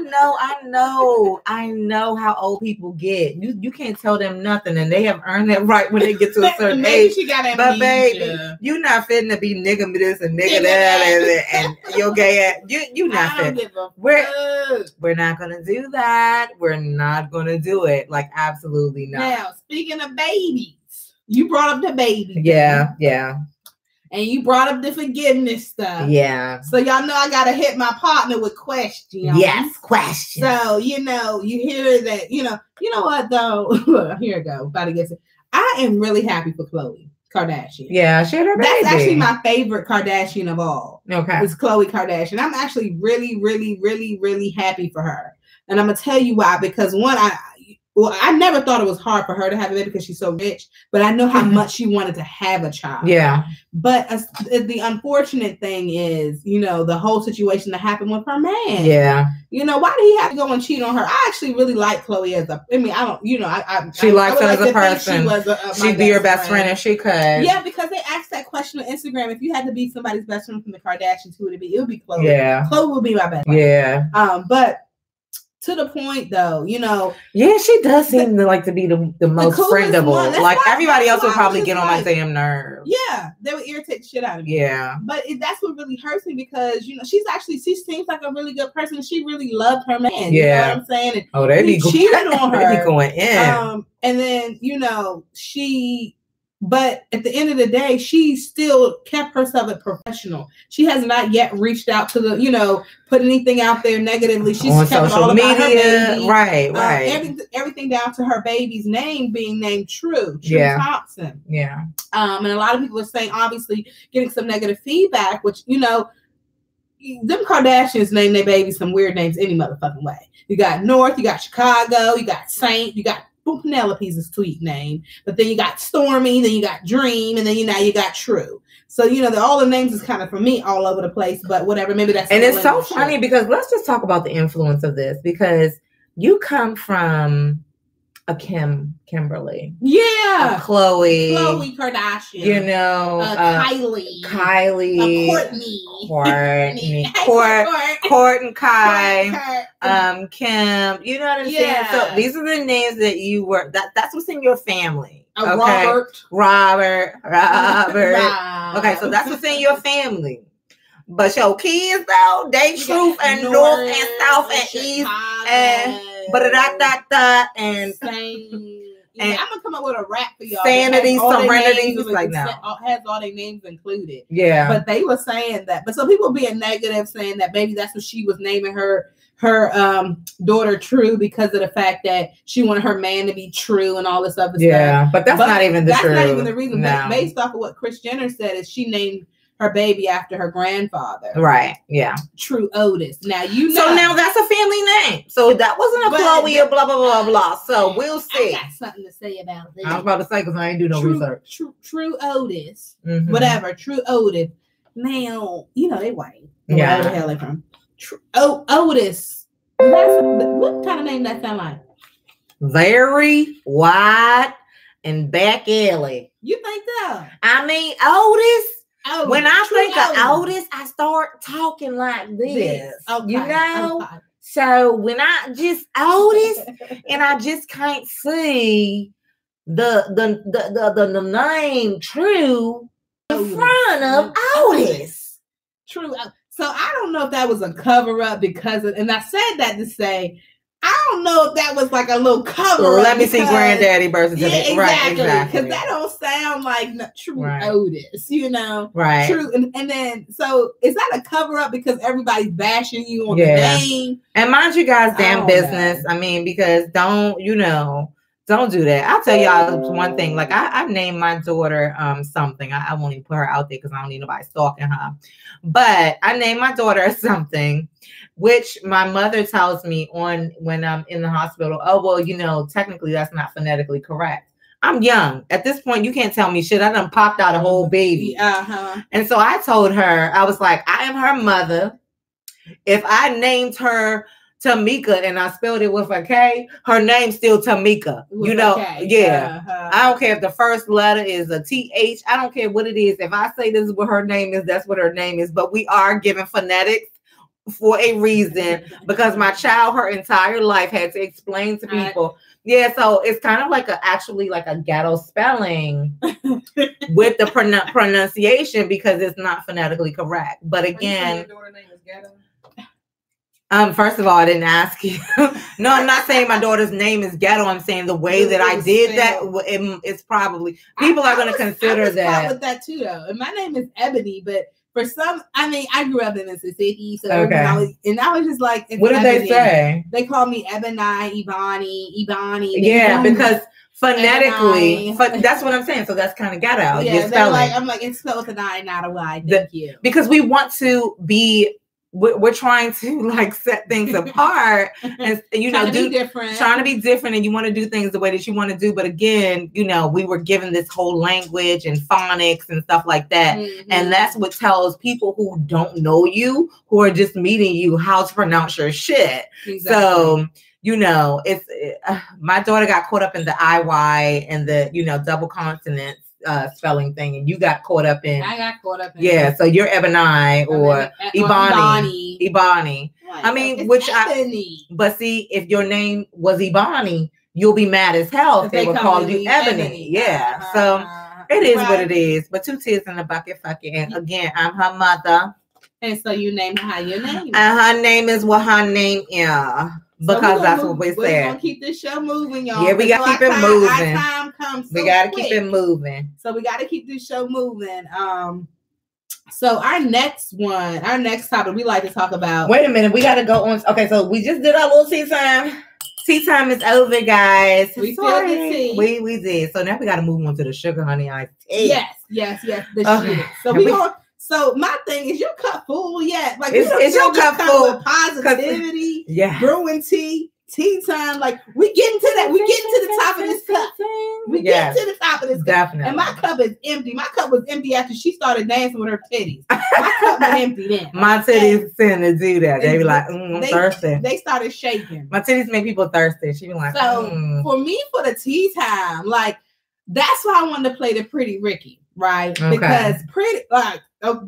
know how old people get. You can't tell them nothing, and they have earned that right when they get to a certain age. She got but baby, you not fitting to be nigga this and nigga that and your gay ass. You not fit. We're not gonna do that. We're not gonna do it. Like, absolutely not. Now, speaking of babies, you brought up the baby. Yeah. And you brought up the forgiveness stuff. Yeah. So y'all know I gotta hit my partner with questions. Yes, questions. So, you hear that, you know what though? Here we go. About to get it. I am really happy for Khloe Kardashian. Yeah, she had her baby. That's actually my favorite Kardashian of all. Okay. It's Khloe Kardashian. I'm actually really, really, really, really happy for her. And I'm gonna tell you why. Because one, I never thought it was hard for her to have a baby because she's so rich, but I know how much she wanted to have a child. Yeah. But the unfortunate thing is, the whole situation that happened with her man. Yeah. Why did he have to go and cheat on her? I actually really like Khloe she likes her as a person. She'd be your best friend if she could. Yeah, because they asked that question on Instagram. If you had to be somebody's best friend from the Kardashians, who would it be? It would be Khloe. Yeah. Khloe would be my best friend. Yeah. But to the point though, yeah, she does seem to be the most friendable. Like, everybody else would probably get on my damn nerves. Yeah, they would irritate the shit out of me. Yeah, but that's what really hurts me because she seems like a really good person. She really loved her man. You know what I'm saying? And they be cheated on her. They be going in. And then but at the end of the day, she still kept herself a professional. She has not yet reached out to put anything out there negatively. She's on kept social all media, about her baby. Right. Everything down to her baby's name being named True Thompson. Yeah. And a lot of people are saying, obviously, getting some negative feedback, which them Kardashians name their baby some weird names any motherfucking way. You got North, you got Chicago, you got Saint, you got Penelope's a sweet name, but then you got Stormy, then you got Dream, and then you got True. So all the names is kind of for me all over the place, but whatever. Maybe that's and it's so funny because let's just talk about the influence of this because you come from a Kimberly, a Khloe Kardashian, Kylie, Court and Kai, Kim. You know what I'm saying? So these are the names that you were. That's what's in your family. Okay? Robert. Okay, so that's what's in your family. But your kids though, they truth and north and south and east and and I'm gonna come up with a rap for y'all. Sanity, serenity, like now has all their names included. Yeah, but they were saying that. But some people being negative, saying that maybe that's what she was naming her her daughter true because of the fact that she wanted her man to be true and all this other stuff. Yeah, but that's not even the truth. That's not even the reason. No. Based off of what Kris Jenner said, is she named her baby after her grandfather. Right. Yeah. True Otis. Now you know. So now that's a family name. So that wasn't a Chloe or blah blah blah blah. So we'll see. I got something to say about that. I was about to say because I ain't do no research. True Otis. Whatever. True Otis. Now you know they white. Yeah. Where the hell they from? Otis. What kind of name that sound like? Very wide and back alley. You think so? I mean, Otis. Oh, when I think of Otis, I start talking like this. Okay, you know? Okay. So when I just Otis and I just can't see the name True in front of Otis. True. So I don't know if that was a cover up because of, and I said that to say, I don't know if that was like a little cover up. Let me see Granddaddy birth certificate. Yeah, right, exactly. Because that don't sound like True Otis, you know? Right. True. And then, so is that a cover up because everybody's bashing you on the name? And mind you guys, damn business. I mean, because don't do that. I'll tell y'all one thing. Like I named my daughter something. I won't even put her out there because I don't need nobody stalking her. But I named my daughter something, which my mother tells me when I'm in the hospital. Oh, well, you know, technically that's not phonetically correct. I'm young. At this point, you can't tell me shit. I done popped out a whole baby. And so I told her, I was like, I am her mother. If I named her Tamika and I spelled it with a K, her name's still Tamika. You know, I don't care if the first letter is a TH. I don't care what it is. If I say this is what her name is, that's what her name is. But we are given phonetics for a reason because my child her entire life had to explain to people. Yeah, so it's kind of like actually like a ghetto spelling with the pronunciation because it's not phonetically correct. But again, your daughter's name is ghetto? First of all, I didn't ask you. No, I'm not saying my daughter's name is ghetto. I'm saying the way that I did that, it's probably people are going to consider that. With that too, though. And my name is Ebony, but for some, I mean, I grew up in Mississippi, so I was just like, what did they say? They called me Ebony, Ebony. Yeah, because phonetically, that's what I'm saying. So that's kind of ghetto. Yeah, they're like, I'm like, it's spelled with an I, not a Y. Thank you. Because we want to be. We're trying to like set things apart and you know trying to be different and you want to do things the way that you want to do. But again, you know, we were given this whole language and phonics and stuff like that. And that's what tells people who don't know you, who are just meeting you, how to pronounce your shit. Exactly. So, you know, it's my daughter got caught up in the IY and the, you know, double consonants. Spelling thing, and you got caught up in. I got caught up in. Yeah, so you're Ebony or Ebony. Right. I mean, but see, if your name was Ebony, you'll be mad as hell if they were calling you Ebony. Yeah, so it is what it is. But 2 tears in the bucket, fuck it. And again, I'm her mother. And so you named her how your name is. And her name is what her name is. Because that's what we said. We're going to keep this show moving, y'all. Yeah, we got to keep it moving. Our time comes so we got to keep it moving. So we got to keep this show moving. So our next topic we like to talk about. Wait a minute. We got to go on. Okay, so we just did our little tea time. Tea time is over, guys. We spilled the tea. We did. So now we got to move on to the Suga Honey Iced TEA. Yes. The shit. So we going. So my thing is, your cup full yet? Like, is your cup full? Positivity, brewing tea time. Like, we getting to that. We getting to the top of this cup. We getting to the top of this cup. Definitely. And my cup is empty. My cup was empty after she started dancing with her titties. My cup was empty then. My titties tend to do that. They be like, I'm thirsty. They started shaking. My titties make people thirsty. She be like, so for me, for the tea time, like, that's why I wanted to play the Pretty Ricky. Right, okay. Because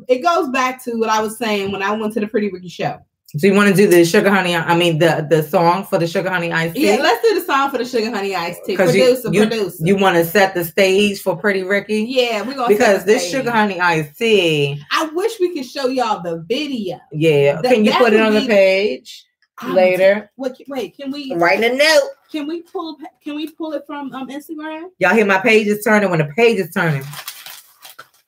it goes back to what I was saying when I went to the Pretty Ricky show. So you want to do the Suga Honey? I mean, the song for the Suga Honey Iced Tea. Yeah, let's do the song for the Suga Honey Iced Tea. Producer. You want to set the stage for Pretty Ricky? Yeah, we're gonna because this Suga Honey Iced Tea. I wish we could show y'all the video. Yeah, can you put it on the page later? Wait, can we write a note? Can we pull it from Instagram? Y'all hear my page is turning when the page is turning.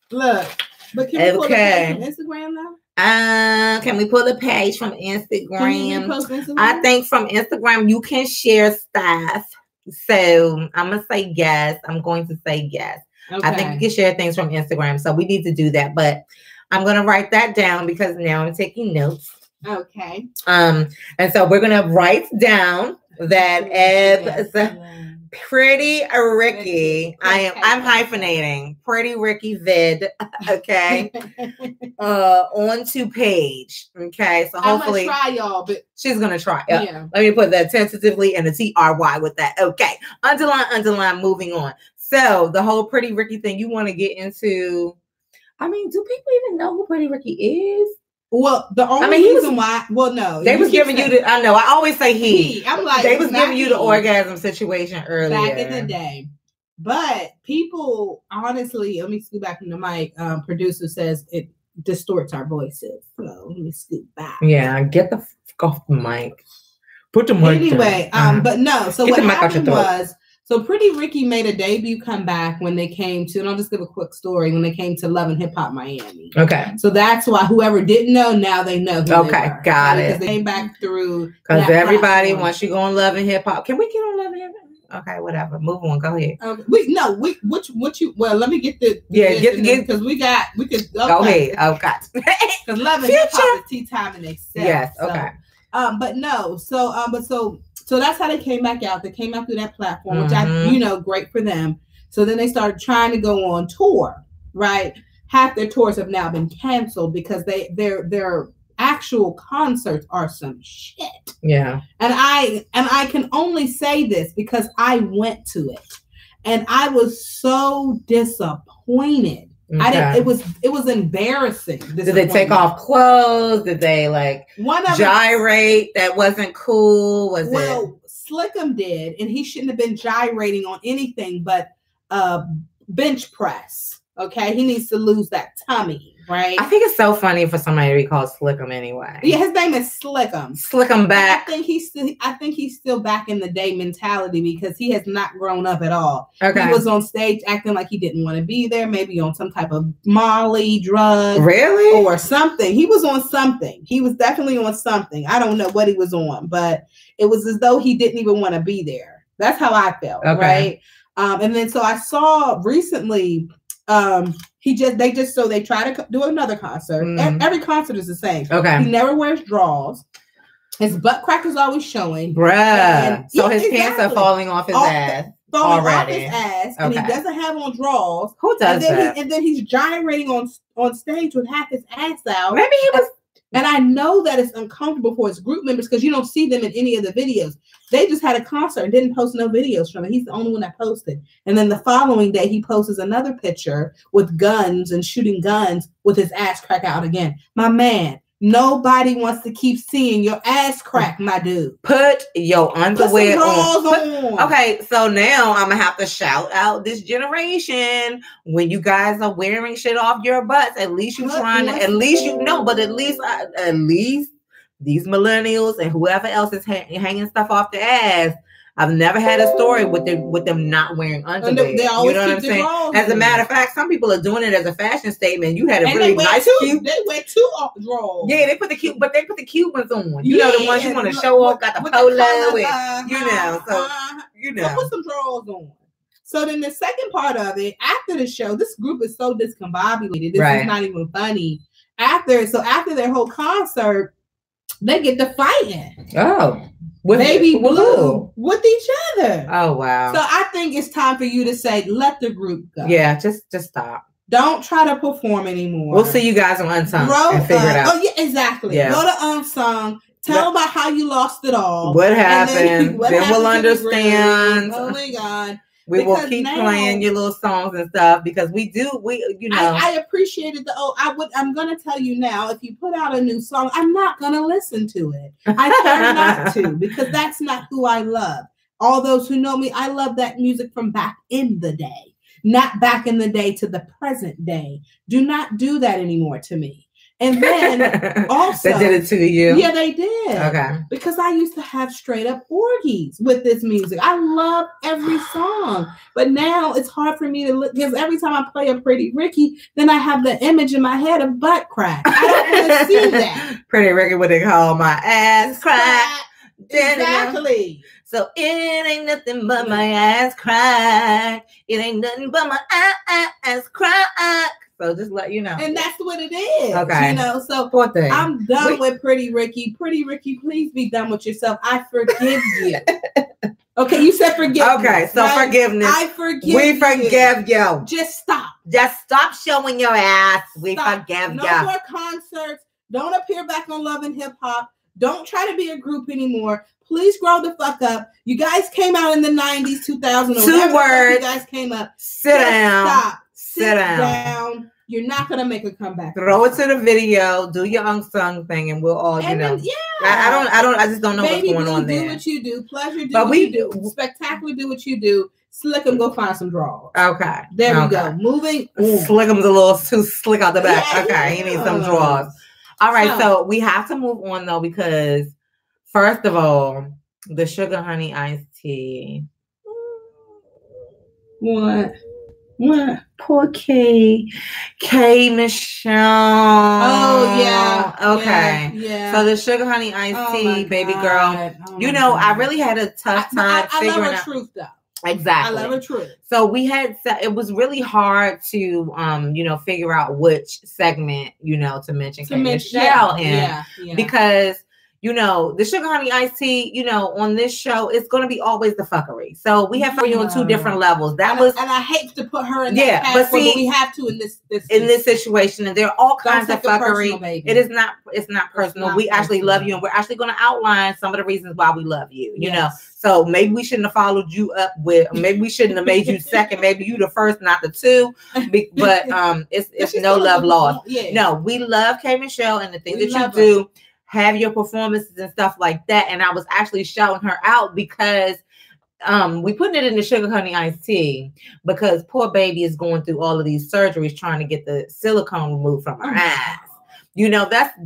Look, but can we pull the page from Instagram now? Can we pull the page from Instagram? I think from Instagram you can share stuff. So I'm gonna say yes. I'm going to say yes. Okay. I think you can share things from Instagram. So we need to do that. But I'm gonna write that down because now I'm taking notes. Okay. And so we're gonna write down that Eb Pretty Ricky. I'm hyphenating Pretty Ricky vid. Okay. Onto page. Okay. So hopefully I'm gonna try, y'all, but she's gonna try. Yeah. Let me put that tentatively and a TRY with that. Okay. Underline, moving on. So the whole Pretty Ricky thing, you want to get into. I mean, do people even know who Pretty Ricky is? Well, the only reason why, no. They was giving you I know, I always say he. I'm like, they was giving you the orgasm situation earlier. Back in the day. But people, honestly, let me scoot back from the mic. Producer says it distorts our voices. So let me scoot back. Yeah, get the fuck off the mic. Put the mic anyway, down. But no, so what happened was, so Pretty Ricky made a debut comeback when they came to, and I'll just give a quick story, when they came to Love and Hip Hop Miami. Okay. So that's why whoever didn't know, now they know who okay, they were. Got it. Because they came back through. Because everybody, once you go on Love and Hip Hop, can we get on Love and Hip Hop? Okay, whatever. Move on. Go ahead. Let me get the because we could go ahead. Okay. Because Love and Hip Hop is tea time and they said. Yes. Okay. So that's how they came back out. They came out through that platform, which great for them. So then they started trying to go on tour, right? Half their tours have now been canceled because their actual concerts are some shit. Yeah. And I can only say this because I went to it and I was so disappointed. Okay. It was embarrassing. Did they take off clothes? Did they gyrate? That wasn't cool. Slickum did, and he shouldn't have been gyrating on anything but bench press. Okay, he needs to lose that tummy, right? I think it's so funny for somebody to be called Slickum anyway. Yeah, his name is Slickum. Slickum back. I think he's still back in the day mentality because he has not grown up at all. Okay. He was on stage acting like he didn't want to be there, maybe on some type of Molly drug. Really? Or something. He was on something. He was definitely on something. I don't know what he was on, but it was as though he didn't even want to be there. That's how I felt, right? And then so I saw recently they try to do another concert. Every concert is the same. Okay. He never wears drawers. His butt crack is always showing. Bruh. So his pants are falling off his ass. And he doesn't have on drawers. Who does that? And then he's gyrating on stage with half his ass out. Maybe he was. And I know that it's uncomfortable for his group members because you don't see them in any of the videos. They just had a concert and didn't post no videos from it. He's the only one that posted. And then the following day, he posts another picture with guns and shooting guns with his ass crack out again. My man, nobody wants to keep seeing your ass crack, my dude. Put your underwear on. Okay, so now I'm going to have to shout out this generation. When you guys are wearing shit off your butts, at least you're trying to, at least these millennials and whoever else is hanging stuff off their ass. I've never had a story with them not wearing underwear. They always, you know what I'm saying? As a matter of fact, some people are doing it as a fashion statement. You had a really nice cute. They wear two drawers. Yeah, they put the cute ones on. You know, the ones you want to show off, got the polo, So put some drawers on. So then the second part of it, after the show, this group is so discombobulated. This is not even funny. After their whole concert, they get to fighting. Oh. With Baby Blue with each other. Oh wow. So I think it's time for you to say, let the group go. Yeah, just stop. Don't try to perform anymore. We'll see you guys on Unsung and figure it out. Oh yeah, exactly. Yeah. Go to Unsung. Tell about how you lost it all. What happened? Then we'll understand. Oh my God. We will keep playing your little songs and stuff because I appreciated I'm gonna tell you now, if you put out a new song, I'm not gonna listen to it. I care not to because that's not who I love. All those who know me, I love that music from back in the day, not back in the day to the present day. Do not do that anymore to me. And then also, they did it to you. Yeah, they did. Okay. Because I used to have straight up orgies with this music. I love every song, but now it's hard for me to look, because every time I play a Pretty Ricky, then I have the image in my head of butt crack. I don't want to see that. Pretty Ricky, what they call my ass crack. Exactly. So it ain't nothing but my ass crack. It ain't nothing but my ass crack. So just let you know. And that's what it is. Okay. You know, so poor thing. I'm done with Pretty Ricky. Pretty Ricky, please be done with yourself. I forgive you. Okay, you said forgiveness. Okay, so right? forgiveness. I forgive you. We forgive you. Just stop. Just stop showing your ass. We forgive you. No more concerts. Don't appear back on Love and Hip Hop. Don't try to be a group anymore. Please grow the fuck up. You guys came out in the 90s, 2000. 2 words. You guys came up. Sit down. Stop. Sit down. You're not gonna make a comeback. Throw it to the video. Do your unsung thing, and we'll all, and you know. Then, yeah. I just don't know Baby, what's going on there. Do what you do. Pleasure, do what you do. Spectacular, do what you do. Slick'em, go find some draws. Okay. There we go. Moving. Slick'em's a little too slick out the back. Yeah, okay, he needs some draws. All right, so we have to move on though, because first of all, the Suga Honey Iced TEA. What? Poor K Michelle. Oh yeah. Okay. Yeah. So the Suga Honey Iced TEA, baby girl. You know, I really had a tough time figuring out. I love her truth though. Exactly. I love her truth. So it was really hard to you know, figure out which segment, you know, to mention K Michelle in. Because you know, the Suga Honey Iced TEA, you know, on this show, it's going to be always the fuckery. So we have for you on 2 different levels. And I hate to put her in that category, but we have to in this situation. And there are all kinds of fuckery. It's not personal. We actually love you, and we're actually going to outline some of the reasons why we love you. You know, so maybe we shouldn't have followed you up with. Maybe we shouldn't have made you second. Maybe you the first, not the 2. But it's no love lost. Yeah. No, we love K Michelle and the things that you do. Have your performances and stuff like that. And I was actually shouting her out because we put it in the Suga Honey Iced TEA because poor baby is going through all of these surgeries trying to get the silicone removed from her ass. You know, that's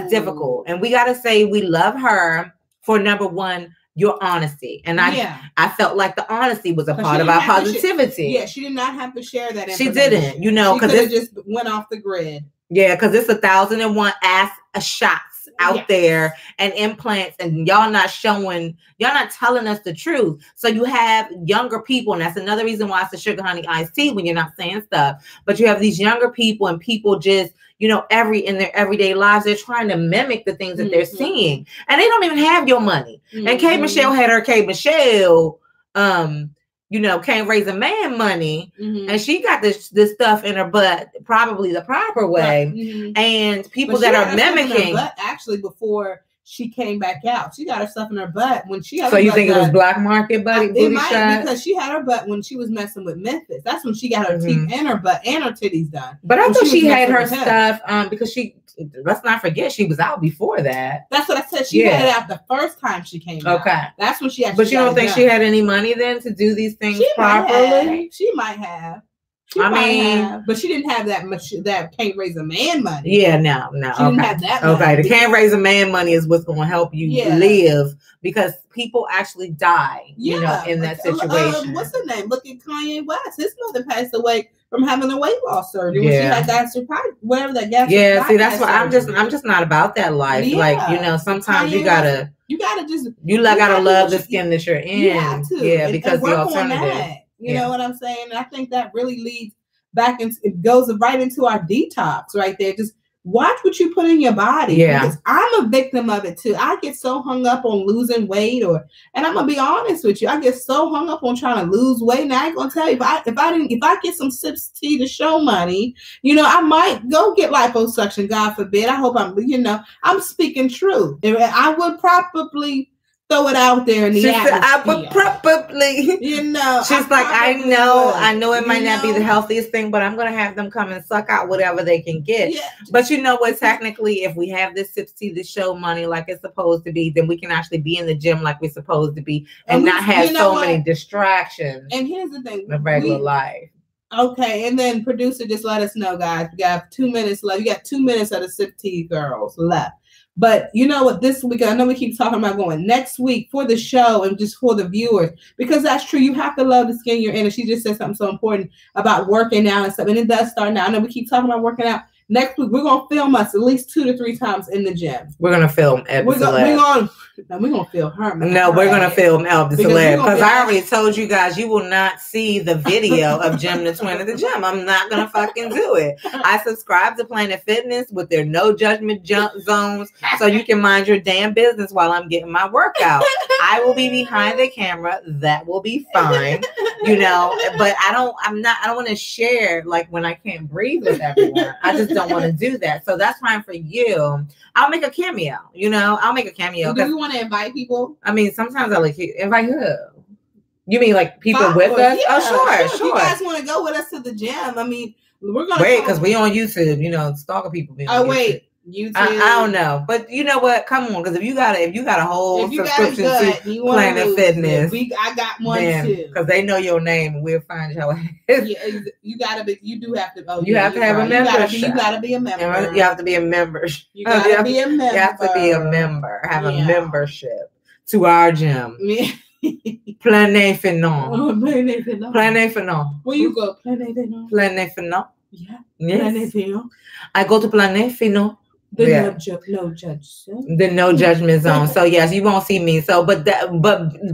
difficult. And we got to say we love her for, number one, your honesty. And I felt like the honesty was a part of our positivity. She did not have to share that information. She didn't, you know, because it just went off the grid. Yeah, because it's 1,001 ass shots out there and implants, and y'all not telling us the truth. So you have younger people, and that's another reason why it's the Suga Honey Iced TEA when you're not saying stuff. But you have these younger people, and people just, you know, in their everyday lives, they're trying to mimic the things that they're seeing, and they don't even have your money. And K Michelle had her K Michelle, you know, can't raise a man money, and she got this stuff in her butt probably the proper way, and people that are mimicking. Actually, before she came back out, she got her stuff in her butt when she. So you think it was black market, buddy? It might shot? Because she had her butt when she was messing with Memphis. That's when she got her teeth and her butt and her titties done. But I thought she had her stuff because she. Let's not forget she was out before that. That's what I said. She had it out the first time she came out. Okay. That's when she actually. But you don't think she had any money then to do these things properly? She might have. But she didn't have that much. That can't raise a man money. Yeah, no. She didn't have that money. Okay, the can't raise a man money is what's going to help you live, because people actually die, you know, in that situation. What's her name? Look at Kanye West. His mother passed away from having a weight loss surgery when she had whatever that gas. Yeah, see, that's why I'm just not about that life. Yeah. Like, you know, sometimes you gotta love the skin that you're in. You have to. Yeah, because the alternative. You know what I'm saying? And I think that really leads back into, it goes right into our detox right there. Just watch what you put in your body. Yeah. Because I'm a victim of it too. I get so hung up on losing weight, and I'm gonna be honest with you, I get so hung up on trying to lose weight. And I ain't gonna tell you, if I get some SipsTea the Show money, you know, I might go get liposuction. God forbid. I hope I'm speaking true. I would probably throw it out there in the atmosphere. I would probably, you know. She's like, I know it might not be the healthiest thing, but I'm going to have them come and suck out whatever they can get. Yeah. But you know what? Technically, if we have this SipsTea the Show money like it's supposed to be, then we can actually be in the gym like we're supposed to be and not have so many distractions. And here's the thing. Of regular life. Okay, and then producer, just let us know, guys. We got 2 minutes left. You got 2 minutes of the SipsTea girls left. But you know what? This week, I know we keep talking about going next week for the show and just for the viewers, because that's true. You have to love the skin you're in. And she just said something so important about working out and stuff. And it does start now. I know we keep talking about working out. Next week, we're going to film us at least 2 to 3 times in the gym. We're going to film Eb Deceleb. We're going to film her. No, we're going to film Eb Deceleb. Because I already told you guys, you will not see the video of GemDTwin at the gym. I'm not going to fucking do it. I subscribe to Planet Fitness with their no judgment zones, so you can mind your damn business while I'm getting my workout. I will be behind the camera. That will be fine. You know, but I don't want to share like when I can't breathe with everyone. I just don't want to do that. So that's fine for you. I'll make a cameo, you know. I'll make a cameo. Do you want to invite people? I mean, sometimes I like invite who? You mean like people with us? Yeah, oh, sure. If you guys want to go with us to the gym, I mean, we're gonna wait because we on YouTube, you know, stalking people. Oh wait. YouTube. I don't know, but you know what? Come on, because if you got a whole subscription to Planet Fitness, I got one too. Because they know your name, and we'll find your ass. Yeah, you gotta be. You do have to. Oh, you have to have a membership. You gotta be a member. You have to be a member. You gotta be a member. You have to be a member. Have a membership to our gym. Planet Fitness. Planet Fitness. Where you go? Planet Fitness. Planet Fitness. Yeah. Yes. Planet Fitness. I go to Planet Fitness. The no judgment. The no judgment zone. So yes, you won't see me. So, but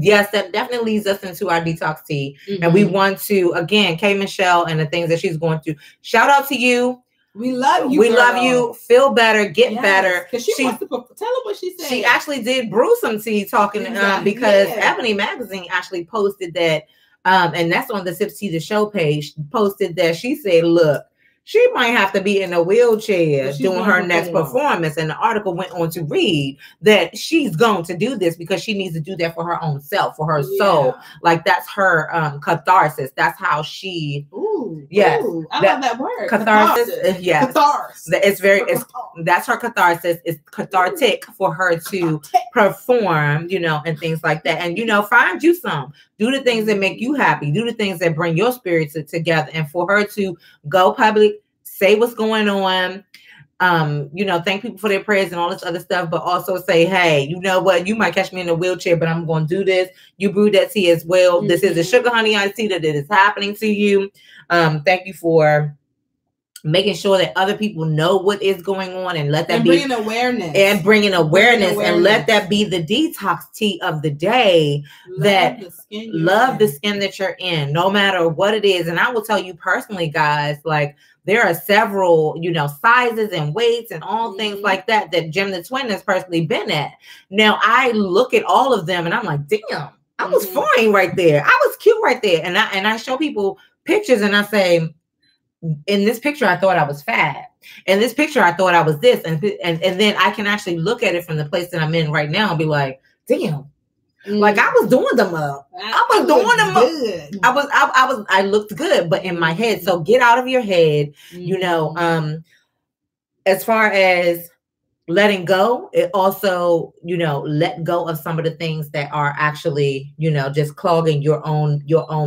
yes, that definitely leads us into our detox tea, and we want to again, K Michelle and the things that she's going through. Shout out to you. We love you. We love you. Feel better. Get better. Because she wants to tell her what she said. She actually did brew some tea talking because Ebony Magazine actually posted that, and that's on the SipsTea the Show page. Posted that she said, look, she might have to be in a wheelchair doing her next performance. And the article went on to read that she's going to do this because she needs to do that for her own self, for her soul. Like that's her catharsis. That's how she. I love that word. Catharsis. Yeah. Catharsis. That's her catharsis. It's cathartic for her to perform, you know, and things like that. And, you know, find you some. Do the things that make you happy. Do the things that bring your spirits together. And for her to go public, say what's going on, you know, thank people for their prayers and all this other stuff, but also say, hey, you know what? You might catch me in a wheelchair, but I'm going to do this. You brewed that tea as well. This is a Suga Honey Iced TEA that is happening to you. Thank you for making sure that other people know what is going on and let that be bringing awareness and let that be the detox tea of the day. Love the skin that you're in, no matter what it is. And I will tell you personally, guys, like there are several, you know, sizes and weights and all things like that GemDTwin has personally been at. Now I look at all of them and I'm like, damn, I was fine right there. I was cute right there. And I show people pictures and I say, in this picture, I thought I was fat. In this picture, I thought I was this. And then I can actually look at it from the place that I'm in right now and be like, damn, like I was doing them up. I looked good, but in my head. So get out of your head, you know, as far as letting go, it also, you know, let go of some of the things that are actually, you know, just clogging your own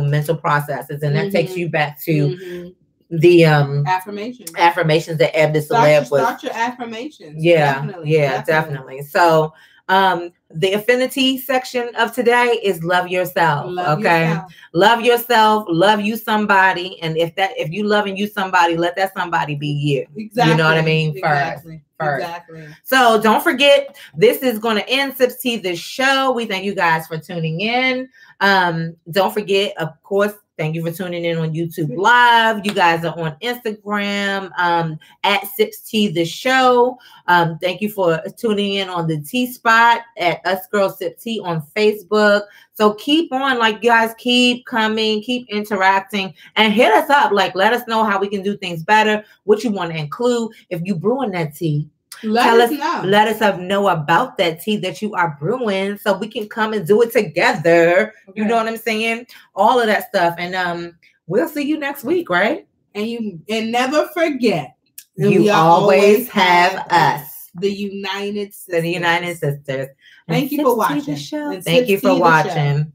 mental processes. And that takes you back to the affirmations that Eb Deceleb was. Start your affirmations. Definitely. So the affinity section of today is love yourself. Love yourself, love you somebody. And if you loving you somebody, let that somebody be you. Exactly. You know what I mean? First. Exactly. So don't forget, this is going to end SipsTea the Show. We thank you guys for tuning in. Don't forget, of course, thank you for tuning in on YouTube Live. You guys are on Instagram at SipsTea the Show. Thank you for tuning in on the Tea Spot at Us Girls Sip Tea on Facebook. So keep on, like, guys, keep coming, keep interacting, and hit us up. Like, let us know how we can do things better, what you want to include. If you brewing that tea, let us know about that tea that you are brewing so we can come and do it together. Okay. You know what I'm saying? All of that stuff. And we'll see you next week, right? And never forget, you always have us. The United Sisters. The United Sisters. Thank you for watching. Thank you for watching.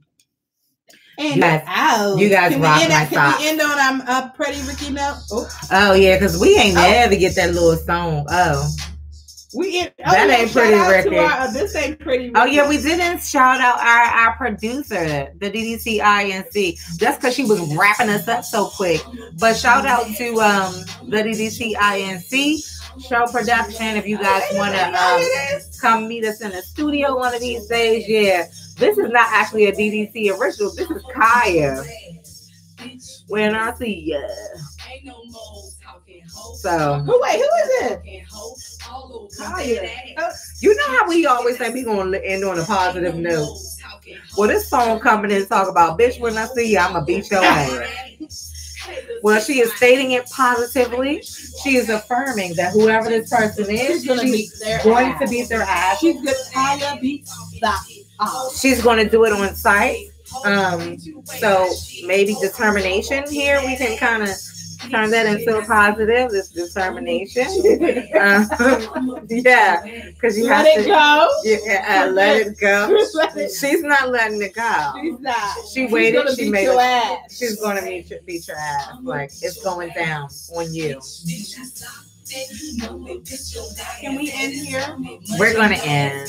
And you guys rock my socks. Can we end on a Pretty Ricky note? Oh yeah, because we ain't never get that little song. That ain't Pretty Ricky. This ain't Pretty Ricky. Oh yeah, we didn't shout out our producer, the DDTINC. That's because she was wrapping us up so quick. But shout out to the DDTINC show production. If you guys want to come meet us in the studio one of these days, yeah. This is not actually a DDT original. This is Kaya. When I see ya. So who is it? Kaya. You know how we always say we gonna end on a positive note. Well, this song coming in and talk about, bitch, when I see you, I'ma beat your ass. Well, she is stating it positively. She is affirming that whoever this person is, she's going to beat their ass. She's good. Kaya beats the. She's going to do it on site. So maybe determination here. We can kind of turn that into a positive. This determination. Yeah, because you have to go. Let it go. She's not letting it go. She's not. She waited. She made your ass. She's going to beat your ass. Like it's going down on you. Can we end here? We're going to end.